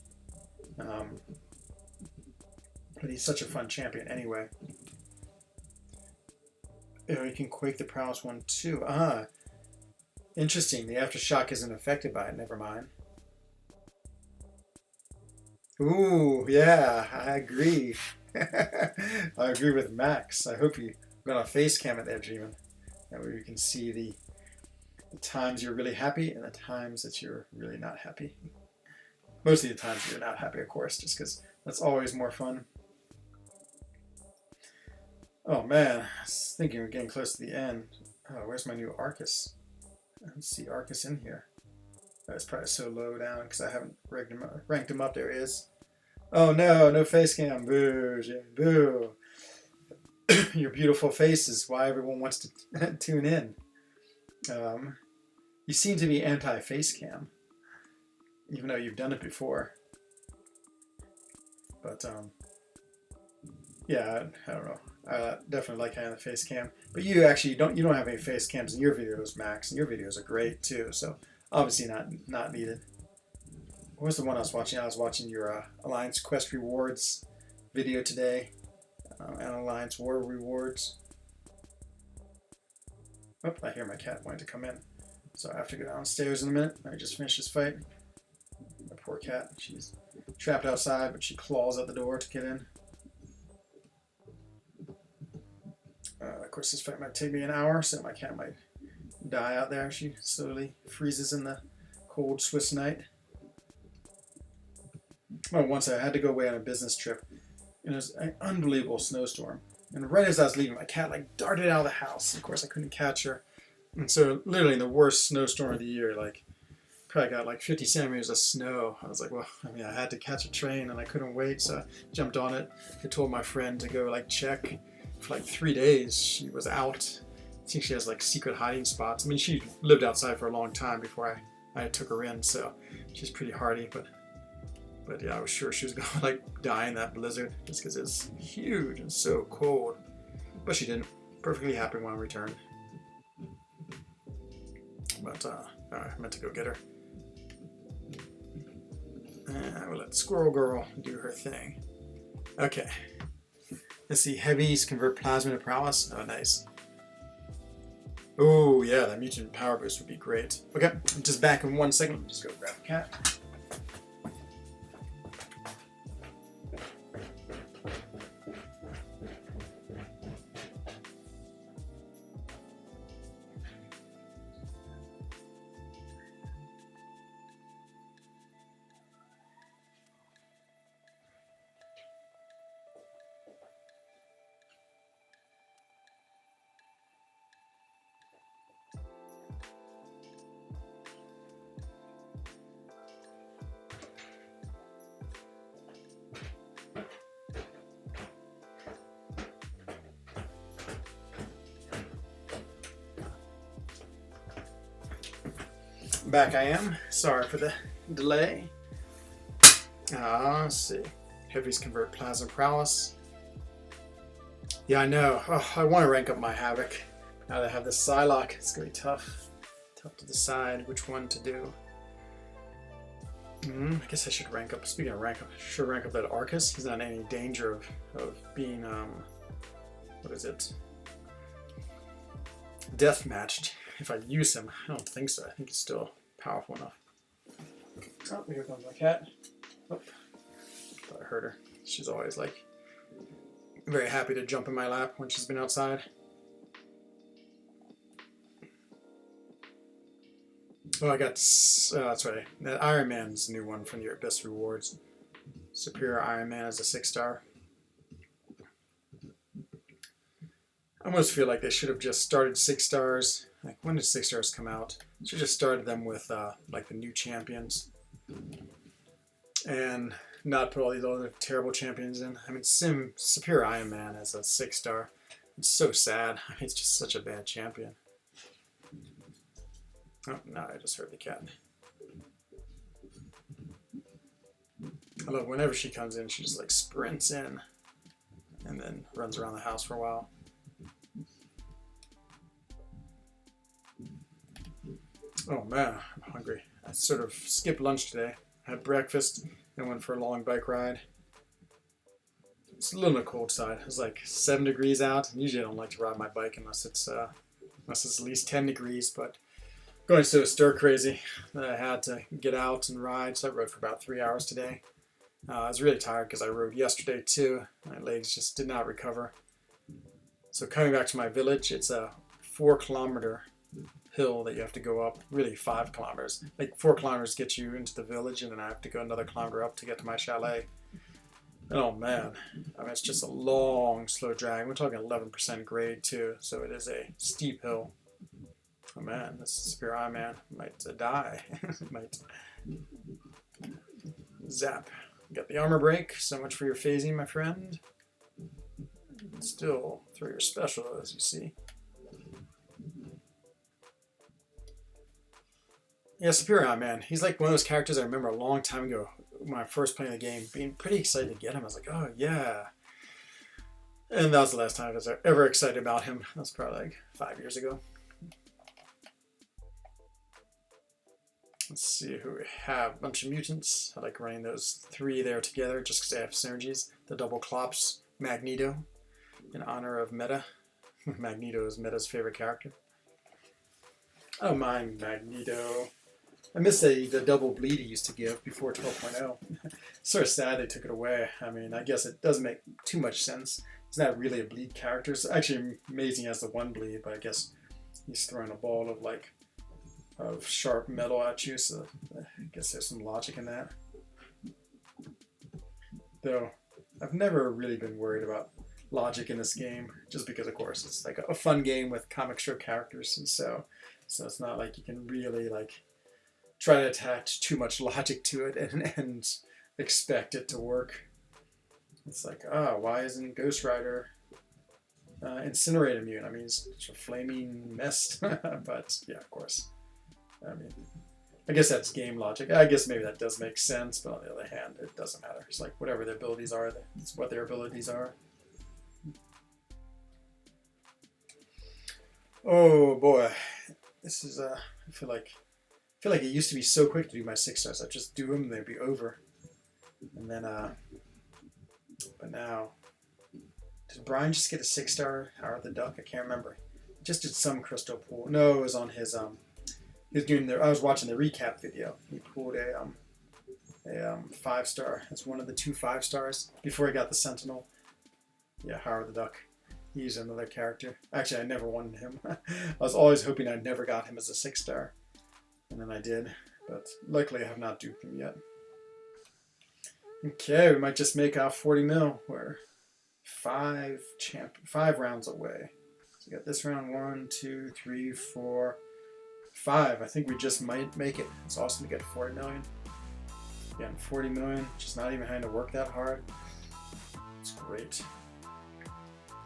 Speaker 1: But he's such a fun champion anyway. You can quake the prowess one, too. Interesting. The Aftershock isn't affected by it. Never mind. Ooh, yeah, I agree. I agree with Max. I hope you got a face cam at there, Dreamin'. That way you can see the times you're really happy and the times that you're really not happy. Most of the times you're not happy, of course, just because that's always more fun. Oh man, I was thinking we're getting close to the end. Oh, where's my new Arcus? I don't see Arcus in here. That's probably so low down because I haven't ranked him up. There he is. Oh no, no face cam. Boo, Jimmy, boo. Your beautiful face is why everyone wants to tune in. You seem to be anti-face cam, even though you've done it before. But yeah, I don't know. I definitely like having the face cam. But you actually don't have any face cams in your videos, Max. And your videos are great too. So obviously not needed. What was the one I was watching? I was watching your Alliance Quest Rewards video today. And Alliance War Rewards. Oh, I hear my cat wanting to come in. So I have to go downstairs in a minute. I just finished this fight. My poor cat. She's trapped outside, but she claws at the door to get in. Of course, this fight might take me an hour, so my cat might die out there. She slowly freezes in the cold Swiss night. Well, once I had to go away on a business trip, and it was an unbelievable snowstorm. And right as I was leaving, my cat like darted out of the house. Of course, I couldn't catch her. And so, literally, in the worst snowstorm of the year, like, probably got like 50 centimeters of snow. I was like, well, I mean, I had to catch a train, and I couldn't wait, so I jumped on it. I told my friend to go like check. For like 3 days, she was out. I think she has like secret hiding spots. I mean, she lived outside for a long time before I took her in, so she's pretty hardy. But yeah, I was sure she was gonna like die in that blizzard just because it's huge and so cold. But she didn't. Perfectly happy when I returned. But I meant to go get her. And we'll let Squirrel Girl do her thing. Okay. Let's see, heavies convert plasma to prowess. Oh, nice. Oh, yeah, that mutant power boost would be great. Okay, I'm just back in 1 second. Just go grab the cat. Back I am. Sorry for the delay. Let's see. Heavies convert plasma prowess. Yeah, I know. Oh, I want to rank up my Havoc. Now that I have this Psylocke, it's going to be tough. Tough to decide which one to do. I guess I should rank up. Speaking of rank up, I should rank up that Arcus. He's not in any danger of being, what is it? Death matched. If I use him, I don't think so. I think he's still powerful enough. Oh, here comes my cat. Oh, thought I heard her. She's always like very happy to jump in my lap when she's been outside. Oh, I got, that's right, that Iron Man's a new one from your best rewards. Superior Iron Man is a 6-star. I almost feel like they should have just started 6 stars. Like, when did 6 stars come out? Should have just started them with like the new champions, and not put all these other terrible champions in. I mean, Superior Iron Man as a 6-star. It's so sad. I mean, it's just such a bad champion. Oh, no, I just heard the cat. I love whenever she comes in, she just like sprints in and then runs around the house for a while. Oh man, I'm hungry. I sort of skipped lunch today. Had breakfast and went for a long bike ride. It's a little on the cold side. It was like 7 degrees out. And usually I don't like to ride my bike unless it's at least 10 degrees, but going so stir crazy that I had to get out and ride. So I rode for about 3 hours today. I was really tired because I rode yesterday too. My legs just did not recover. So coming back to my village, it's a 4-kilometer hill that you have to go up, really 5 kilometers. Like 4 kilometers get you into the village, and then I have to go another kilometer up to get to my chalet. And oh man, I mean, it's just a long, slow drag. We're talking 11% grade too, so it is a steep hill. Oh man, this Superior Iron Man might die. Might zap. Got the armor break. So much for your phasing, my friend. Still through your special, as you see. Yeah, Superior Iron Man. He's like one of those characters I remember a long time ago when I first played the game, being pretty excited to get him. I was like, oh yeah. And that was the last time I was ever excited about him. That was probably like 5 years ago. Let's see who we have. A bunch of mutants. I like running those 3 there together just because they have synergies. The double clops, Magneto, in honor of Meta. Magneto is Meta's favorite character. I don't mind Magneto. I miss the double bleed he used to give before 12.0. Sort of sad they took it away. I mean, I guess it doesn't make too much sense. He's not really a bleed character. It's actually amazing he has the 1 bleed, but I guess he's throwing a ball of sharp metal at you, so I guess there's some logic in that. Though, I've never really been worried about logic in this game, just because, of course, it's like a fun game with comic strip characters, and so it's not like you can really like try to attach too much logic to it and expect it to work. It's like, why isn't Ghost Rider Incinerate immune? I mean, it's a flaming mess, but yeah, of course. I mean, I guess that's game logic. I guess maybe that does make sense, but on the other hand, it doesn't matter. It's like whatever their abilities are, it's what their abilities are. Oh boy, this is I feel like it used to be so quick to do my 6 stars. I'd just do them and they'd be over. And then but now, did Brian just get a 6-star Howard the Duck? I can't remember. He just did some crystal pool. No, it was on his he was doing I was watching the recap video. He pulled a 5-star. That's one of the 2 5-stars before he got the Sentinel. Yeah, Howard the Duck. He's another character. Actually, I never wanted him. I was always hoping I never got him as a 6-star. And then I did. But luckily I have not duped him yet. Okay, we might just make out 40 mil. We're 5 rounds away. So we got this round 1, 2, 3, 4, 5. I think we just might make it. It's awesome to get 40 million. Again, 40 million, just not even having to work that hard. It's great.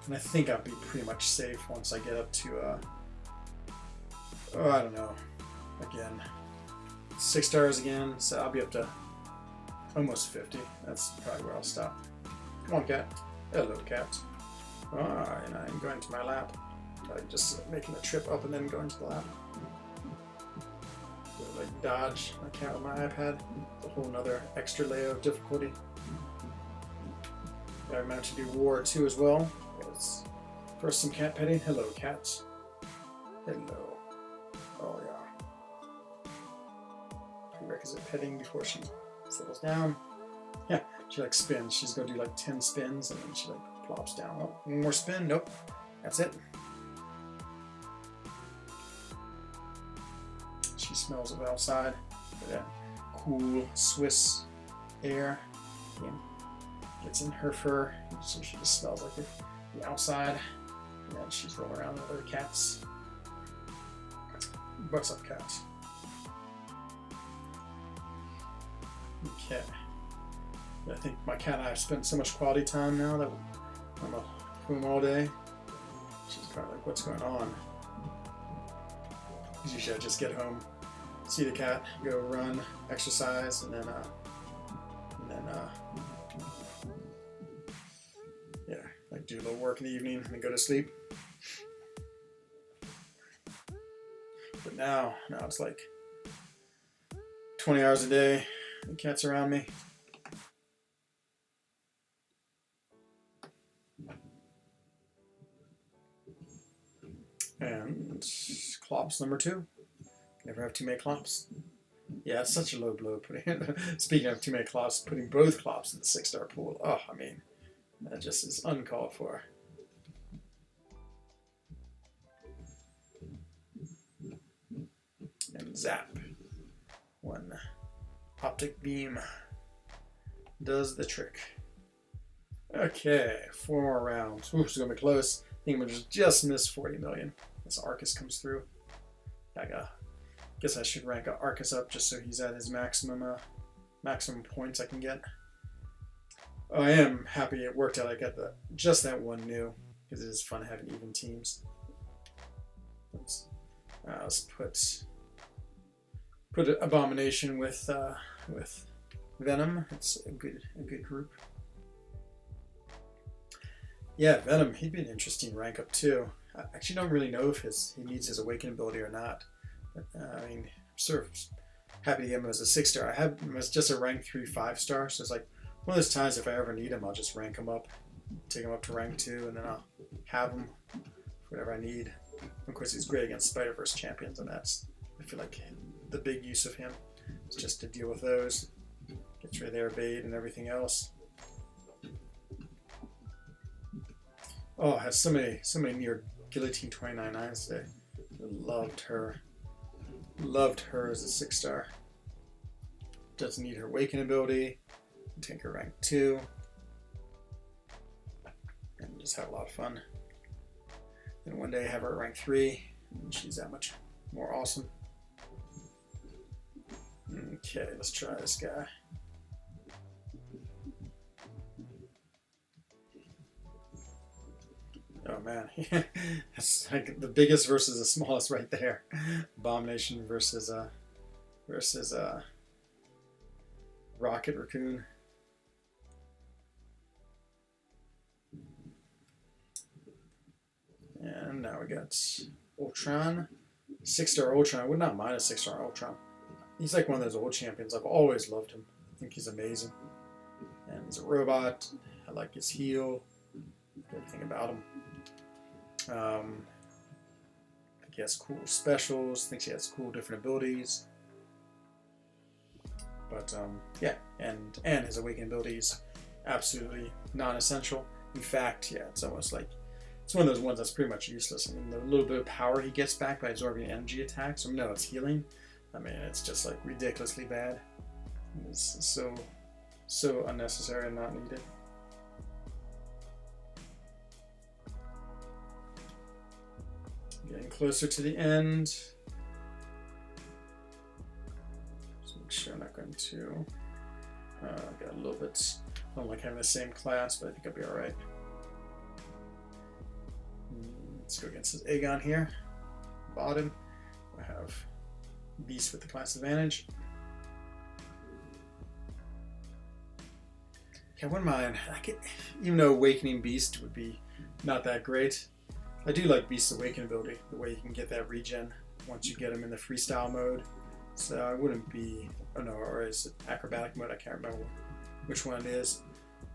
Speaker 1: And I think I'll be pretty much safe once I get up to, I don't know, again, 6 stars again, so I'll be up to almost 50. That's probably where I'll stop. Come on, cat. Hello, cat. Ah, and I'm going to my lap. Like just making a trip up and then going to the lap. Like dodge my cat with my iPad. A whole nother extra layer of difficulty. I managed to do War 2 as well. It's first some cat petting. Hello, cats. Hello. Oh yeah. Prerequisite petting before she settles down. Yeah, she like spins. She's gonna do like 10 spins and then she like plops down. Oh, one more spin. Nope. That's it. She smells it outside. That cool Swiss air. Again, gets in her fur, so she just smells like the outside. And then she's rolling around with other cats. What's up, cats? Okay. I think my cat and I have spent so much quality time now that I'm home all day. She's probably like, what's going on? Because usually I just get home, see the cat, go run, exercise, and then yeah, like do a little work in the evening and then go to sleep. But now it's like 20 hours a day, the cat's around me. And clops number 2. Never have too many clops. Yeah, it's such a low blow putting. Speaking of too many clops, putting both clops in the 6-star pool. Oh, I mean, that just is uncalled for. And zap. One optic beam does the trick. Okay, 4 more rounds. Ooh, it's gonna be close. I think I'm gonna just miss 40 million. This Arcus comes through. I guess I should rank Arcus up just so he's at his maximum points I can get. Oh, I am happy it worked out. I got just that one new because it is fun having even teams. Let's put Abomination with Venom. It's a good group. Yeah, Venom. He'd be an interesting rank up too. I actually don't really know if he needs his Awaken ability or not. But, I mean, I'm sort of happy to get him as a 6-star. I have him as just a rank 3 5-star, so it's like one of those times if I ever need him, I'll just rank him up, take him up to rank 2, and then I'll have him for whatever I need. Of course, he's great against Spider-Verse champions, and that's, I feel like, the big use of him is just to deal with those. Gets rid of their evade and everything else. Oh, I had so many near Guillotine 29.9s today. Loved her. Loved her as a 6-star. Doesn't need her Awaken ability. Take her rank 2. And just have a lot of fun. And one day have her at rank 3. And she's that much more awesome. Okay, let's try this guy. Oh man, that's like the biggest versus the smallest right there. Abomination versus Rocket Raccoon. And now we got Ultron, 6-star Ultron. I would not mind a 6-star Ultron. He's like one of those old champions. I've always loved him. I think he's amazing. And he's a robot. I like his heal. Everything about him. I think he has cool specials. Thinks he has cool different abilities. But yeah, and his Awaken abilities absolutely non-essential. In fact, yeah, it's almost like it's one of those ones that's pretty much useless. I mean, the little bit of power he gets back by absorbing energy attacks. I mean, no, it's healing. I mean, it's just like ridiculously bad. It's so unnecessary and not needed. Getting closer to the end. Just make sure I'm not going to. Got a little bit. I don't like having the same class, but I think I'll be all right. Let's go against this Aegon here. Bottom. I have Beast with the class advantage. I wouldn't mind. Even though Awakening Beast would be not that great, I do like Beast's Awakening ability, the way you can get that regen once you get him in the freestyle mode. So I wouldn't be, oh no, or is it acrobatic mode? I can't remember which one it is,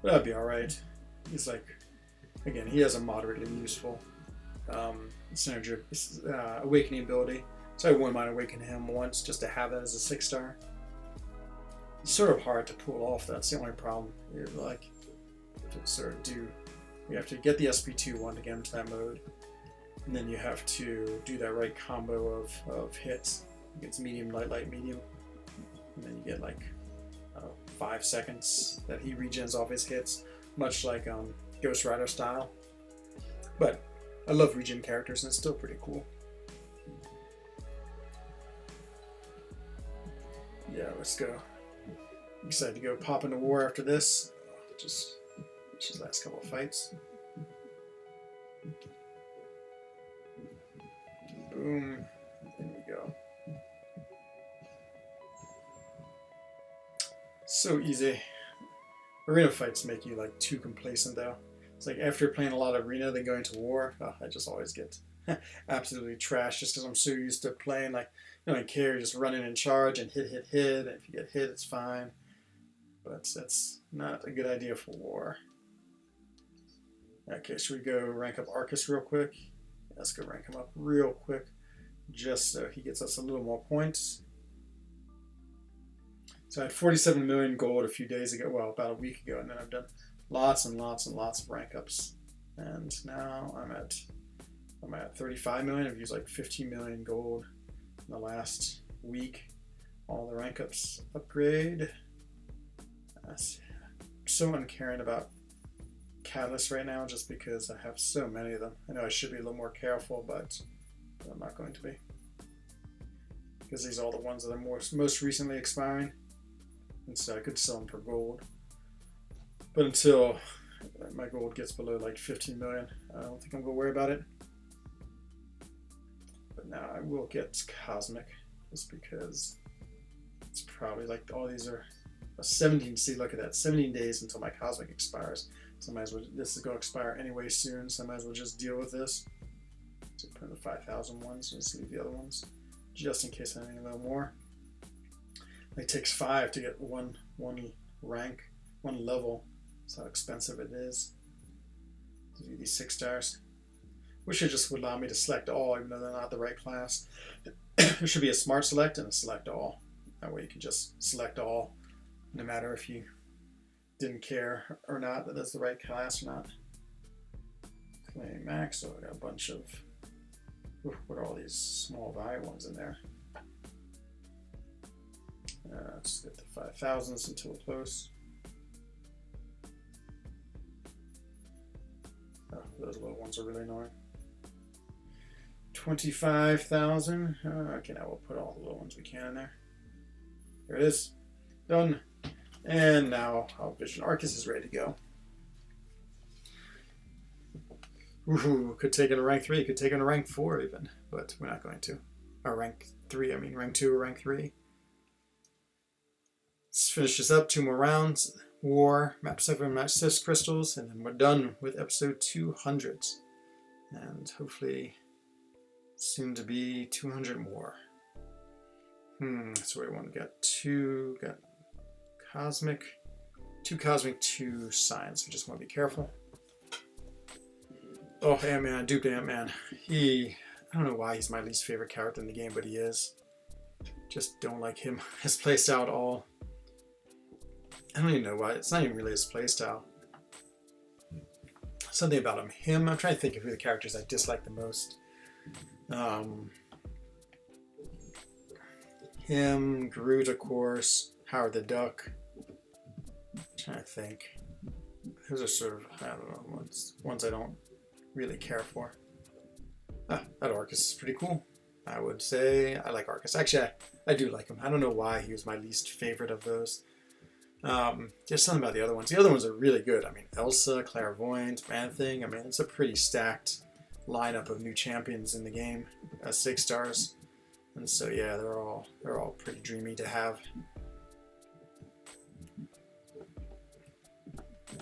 Speaker 1: but that'd be alright. He's like, again, he has a moderately useful synergy awakening ability, so I wouldn't mind awakening him once just to have that as a 6-star. It's sort of hard to pull off, that's the only problem. You're like, to sort of do, you have to get the SP2 one to get into that mode, and then you have to do that right combo of hits. It gets medium, light, light, medium, and then you get like 5 seconds that he regens off his hits, much like Ghost Rider style. But I love regen characters, and it's still pretty cool. Yeah, let's go. I'm excited to go pop into war after this. Just the last couple of fights. Boom. There we go. So easy. Arena fights make you like too complacent though. It's like after playing a lot of arena, then going to war, I just always get absolutely trashed just because I'm so used to playing like, you don't care, just running in charge and hit, and if you get hit, it's fine. But that's not a good idea for war. Okay, should we go rank up Arcus real quick? Let's go rank him up real quick, just so he gets us a little more points. So I had 47 million gold a few days ago, well, about a week ago, and then I've done lots and lots and lots of rank ups. And now I'm at 35 million. I've used like 15 million gold in the last week. All the rank ups upgrade. I'm so uncaring about catalysts right now just because I have so many of them. I know I should be a little more careful, but I'm not going to be. Because these are all the ones that are most recently expiring. And so I could sell them for gold. But until my gold gets below like 15 million, I don't think I'm going to worry about it. But now I will get Cosmic, just because it's probably like all these are 17, see, look at that, 17 days until my Cosmic expires. So I might as well, this is going to expire anyway soon, so I might as well just deal with this. So put in the 5,000 ones, let's leave the other ones, just in case I need a little more. It takes 5 to get one rank, one level. That's how expensive it is to do these 6 stars. Wish it just would allow me to select all, even though they're not the right class. There should be a smart select and a select all. That way you can just select all, no matter if you didn't care or not that that's the right class or not. Claim max, so I got a bunch of, what are all these small value ones in there? Let's get the 5,000s until close. Oh, those little ones are really annoying. 25,000. Okay, now we'll put all the little ones we can in there. There it is. Done. And now our Vision Arcus is ready to go. Ooh, could take it to rank 3, could take it to rank 4 even, but we're not going to. Or rank 3, I mean rank 2 or rank 3. Let's finish this up, 2 more rounds. War, map 7, match 6 crystals, and then we're done with episode 200. And hopefully soon to be 200 more. So we want to get 2, got Cosmic, 2 Cosmic, 2 Science. We just want to be careful. Oh, Ant-Man, duped Ant-Man. I don't know why he's my least favorite character in the game, but he is. Just don't like him. His playstyle at all. I don't even know why. It's not even really his playstyle. Something about him. I'm trying to think of who the characters I dislike the most. Him, Groot, of course, Howard the Duck. I'm trying to think. Those are sort of, I don't know, ones I don't really care for. That Arcus is pretty cool. I would say I like Arcus. Actually, I do like him. I don't know why he was my least favorite of those. There's something about the other ones. The other ones are really good. I mean, Elsa, Clairvoyant, Man-Thing. I mean, it's a pretty stacked lineup of new champions in the game. 6 stars. And so yeah, they're all pretty dreamy to have.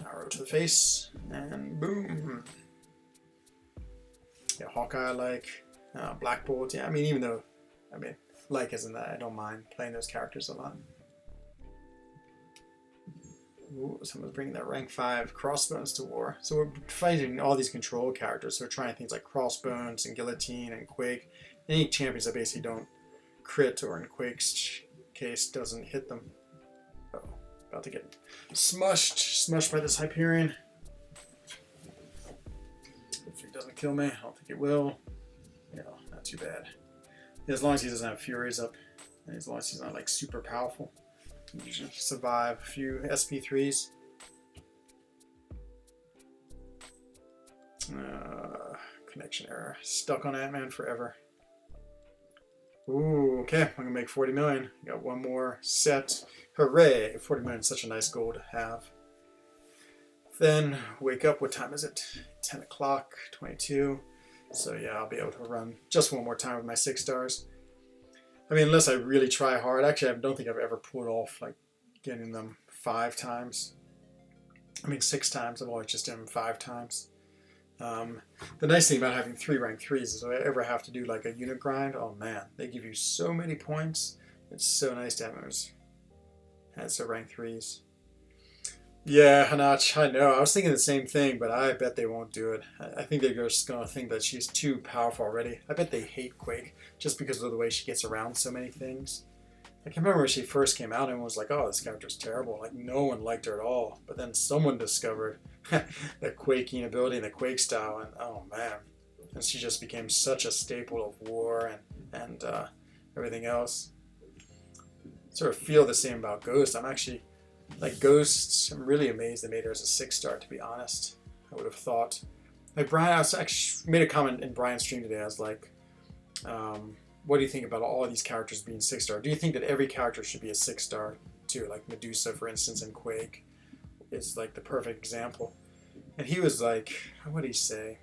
Speaker 1: Arrow to the face, and boom. Yeah, Hawkeye I like. Black Bolt, yeah, I mean, even though, like isn't that, I don't mind playing those characters a lot. Ooh, someone's bringing their rank 5 Crossbones to war. So we're fighting all these control characters, so we're trying things like Crossbones and Guillotine and Quake. Any champions that basically don't crit, or in Quake's case, doesn't hit them. Oh, about to get smushed by this Hyperion. If it doesn't kill me, I don't think it will. Yeah, not too bad. Yeah, as long as he doesn't have Furies up, and as long as he's not like super powerful, you should survive a few SP3s. Connection error. Stuck on Ant-Man forever. Ooh, okay, I'm gonna make 40 million. Got one more set. Hooray! 40 million is such a nice goal to have. Then wake up. What time is it? 10 o'clock, 22. So yeah, I'll be able to run just one more time with my 6 stars. I mean, unless I really try hard. Actually, I don't think I've ever pulled off like getting them 5 times. I mean, 6 times. I've always just done them 5 times. The nice thing about having 3 rank 3s is if I ever have to do like a unit grind, oh man, they give you so many points. It's so nice to have those as a rank 3s. Yeah, Hanach, I know. I was thinking the same thing, but I bet they won't do it. I think they're just going to think that she's too powerful already. I bet they hate Quake just because of the way she gets around so many things. I can remember when she first came out and was like, oh, this character's terrible. Like, no one liked her at all. But then someone discovered the Quaking ability and the Quake style, and oh man. And she just became such a staple of war and everything else. Sort of feel the same about Ghost. I'm actually, like Ghost, I'm really amazed they made her as a 6-star, to be honest. I would have thought. Like Brian, I actually made a comment in Brian's stream today. I was like, what do you think about all of these characters being 6-star? Do you think that every character should be a 6-star too? Like Medusa, for instance, in Quake is like the perfect example. And he was like, what did he say?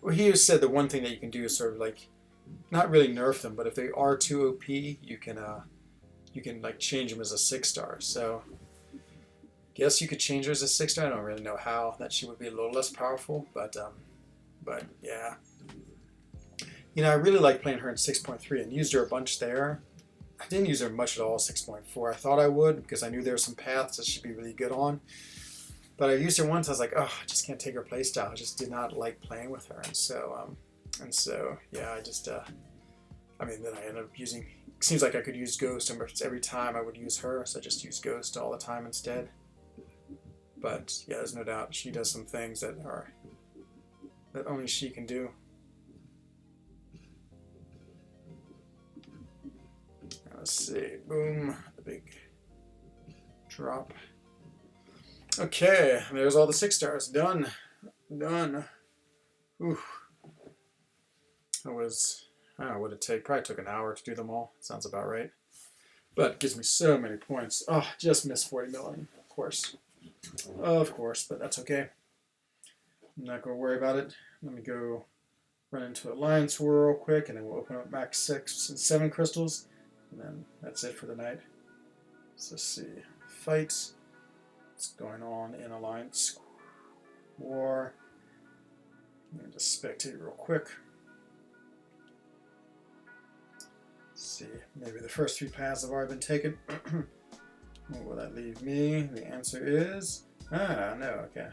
Speaker 1: Well, he said the one thing that you can do is sort of like, not really nerf them, but if they are too OP, you can like change them as a 6-star. So, guess you could change her as a 6-star. I don't really know how. That she would be a little less powerful, but yeah. You know, I really like playing her in 6.3 and used her a bunch there. I didn't use her much at all in 6.4. I thought I would because I knew there were some paths that she'd be really good on. But I used her once. I was like, oh, I just can't take her playstyle. I just did not like playing with her, and so yeah, I just I mean, then I ended up using. It seems like I could use Ghost almost every time I would use her, so I just use Ghost all the time instead. But yeah, there's no doubt she does some things that only she can do. Let's see, boom, the big drop. Okay, there's all the 6-stars, done. Ooh. I don't know what it take. Probably took an hour to do them all. Sounds about right. But it gives me so many points. Oh, just missed 40 million, of course. Of course, but that's okay. I'm not going to worry about it. Let me go run into Alliance War real quick, and then we'll open up max 6 and 7 crystals. And then that's it for the night. So let's see. Fights. What's going on in Alliance War? Let me just spectate real quick. Let's see. Maybe the first 3 paths have already been taken. What will that leave me? The answer is... no, okay.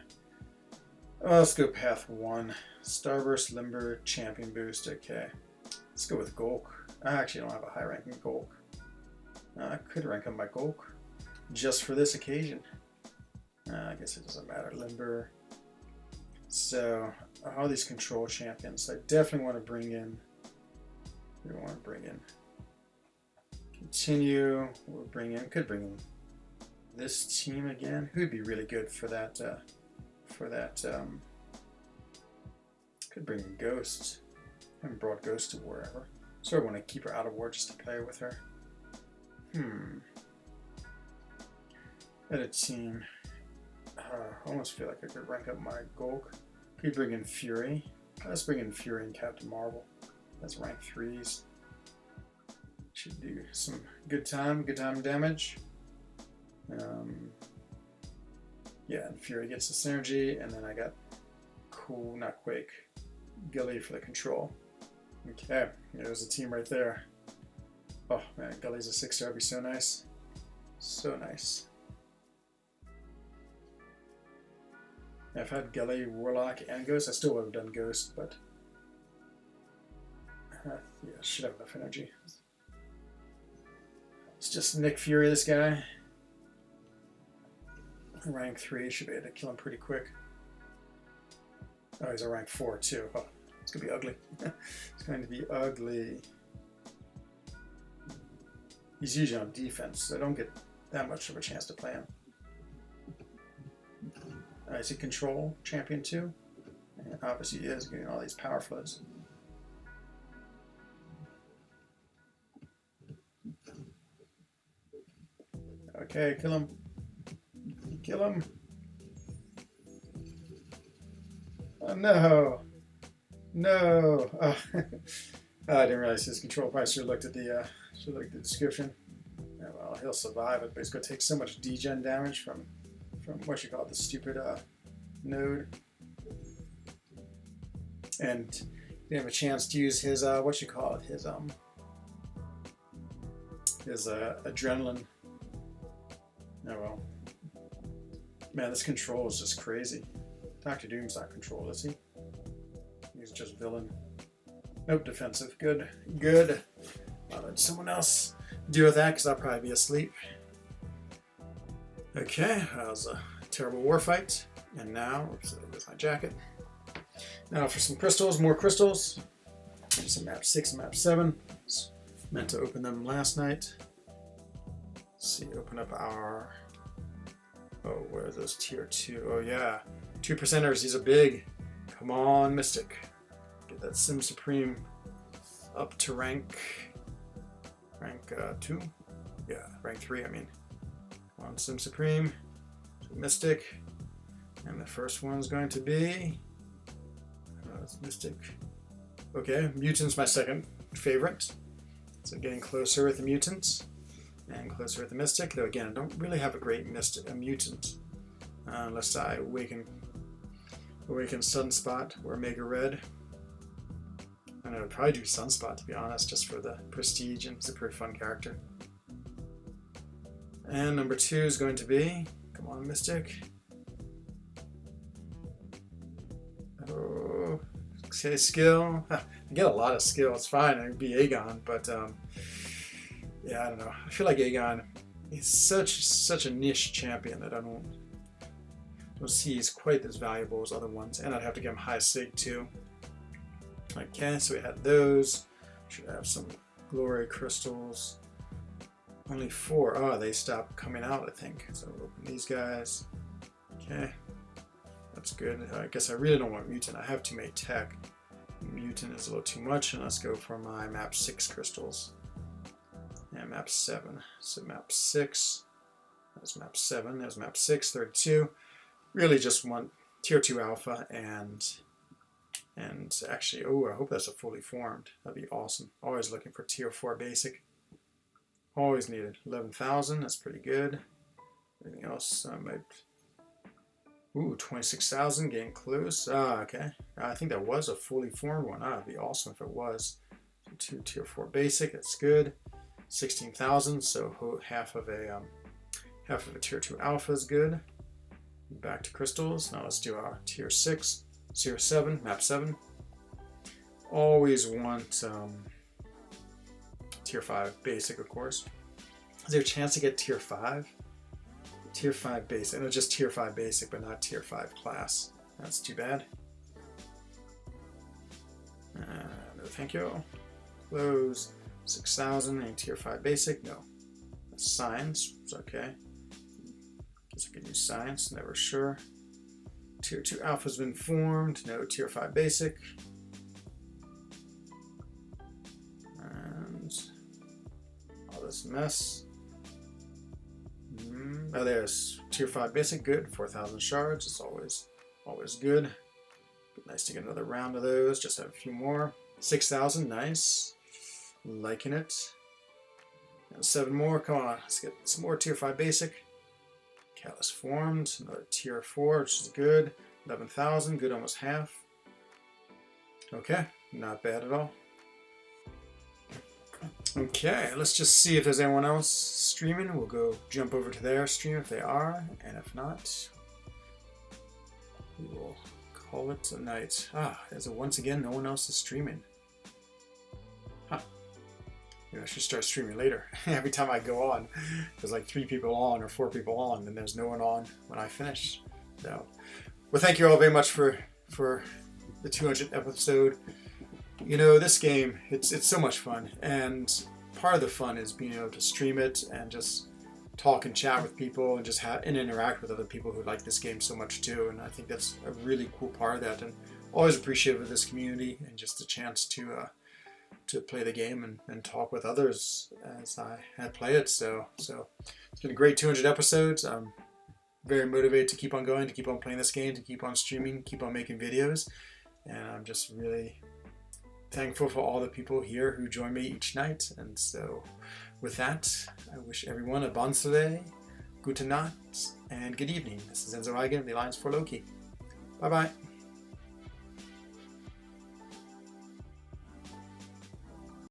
Speaker 1: Well, let's go path 1. Starburst, Limber, Champion Boost, okay. Let's go with Golk. I actually don't have a high ranking Golk. I could rank up my Golk just for this occasion. I guess it doesn't matter. Limber. So, all these control champions. I definitely want to bring in. We want to bring in. Continue. We'll bring in. Could bring in this team again. Who'd be really good for that? Could bring in Ghost. I haven't brought Ghost to war ever. So I want to keep her out of war just to play with her. Edit team. I almost feel like I could rank up my Golk. Could bring in Fury. Let's bring in Fury and Captain Marvel. That's rank 3s. Should do some good time damage. Yeah, and Fury gets the synergy, and then I got Cool, not Quake, Gully for the control. Okay, there's the team right there. Oh man, Gully's a 6-star, would be so nice. So nice. If I had Gully, Warlock, and Ghost, I still would have done Ghost, but yeah, should have enough energy. It's just Nick Fury, this guy. Rank 3, should be able to kill him pretty quick. Oh, he's a rank 4 too. Oh, it's going to be ugly. It's going to be ugly. He's usually on defense, so I don't get that much of a chance to play him. Is he control champion too? And obviously he is, getting all these power flows. Okay, kill him. Kill him. Oh no. No. Oh. I didn't realize his control. Probably should have looked at the description. Yeah, well, he'll survive it, but he's going to take so much degen damage from what you call it, the stupid node. And he didn't have a chance to use his what you call it, his adrenaline. Oh well. Man, this control is just crazy. Dr. Doom's not control, is he? He's just villain. Nope, defensive. Good. Good. I'll let someone else deal with that because I'll probably be asleep. Okay, that was a terrible war fight. And now, oops, there's my jacket. Now for some crystals, more crystals. Some map 6 and map 7. Meant to open them last night. Let's see, open up our... Oh, where are those tier 2? Oh yeah, 2%ers, these are big. Come on, Mystic. Get that Sim Supreme up to rank 2? Yeah, rank 3, I mean. Come on, Sim Supreme, Mystic. And the first one's going to be... it's Mystic. Okay, Mutant's my second favorite. So getting closer with the Mutants. And closer with the Mystic, though again, I don't really have a great mutant. Unless I awaken Sunspot or Mega Red. And I would probably do Sunspot, to be honest, just for the prestige, and it's a pretty fun character. And number 2 is going to be, come on Mystic. Oh, okay, skill. I get a lot of skill, it's fine, I can be Aegon, but yeah, I don't know. I feel like Aegon is such a niche champion that I don't see he's quite as valuable as other ones. And I'd have to give him high sig too. Okay, so we had those. Should have some glory crystals. Only 4. Oh, they stopped coming out, I think. So we'll open these guys. Okay, that's good. I guess I really don't want mutant. I have too many tech. Mutant is a little too much, and let's go for my map 6 crystals. And map 7. So map 6. There's map 7. There's map 6. 32. Really just want tier 2 alpha and actually, oh, I hope that's a fully formed. That'd be awesome. Always looking for tier 4 basic. Always needed. 11,000. That's pretty good. Anything else? Ooh, 26,000. Getting close. Ah, okay. I think that was a fully formed one. Ah, that'd be awesome if it was. 2 tier 4 basic. That's good. 16,000, so half of a tier 2 alpha is good. Back to crystals. Now let's do our tier 6, tier 7, map 7. Always want tier 5 basic, of course. Is there a chance to get tier 5? Tier 5 basic. No, just tier 5 basic, but not tier 5 class. That's too bad. No, thank you. Close. 6,000, and tier 5 basic, no. Science, it's okay. Guess I can use science, never sure. Tier 2 alpha's been formed, no tier 5 basic. And all this mess. Oh, there's tier 5 basic, good. 4,000 shards, it's always good. Be nice to get another round of those, just have a few more. 6,000, nice. Liking it. And 7 more. Come on, let's get some more tier 5 basic. Catalyst formed, another tier 4, which is good. 11,000, good, almost half. Okay, not bad at all. Okay, let's just see if there's anyone else streaming. We'll go jump over to their stream if they are, and if not, we will call it a night. Once again, no one else is streaming. Huh. Maybe I should start streaming later. Every time I go on, there's like 3 people on or 4 people on, and there's no one on when I finish. So, well, thank you all very much for the 200th episode. You know, this game, it's so much fun, and part of the fun is being able to stream it and just talk and chat with people and just interact with other people who like this game so much too. And I think that's a really cool part of that, and always appreciative of this community and just a chance to play the game and talk with others as I play it. So it's been a great 200 episodes. I'm very motivated to keep on going, to keep on playing this game, to keep on streaming, keep on making videos, and I'm just really thankful for all the people here who join me each night. And so with that, I wish everyone a bon soleil, gute Nacht, and good evening. This is FRENZOne, the Alliance for Loki. Bye bye.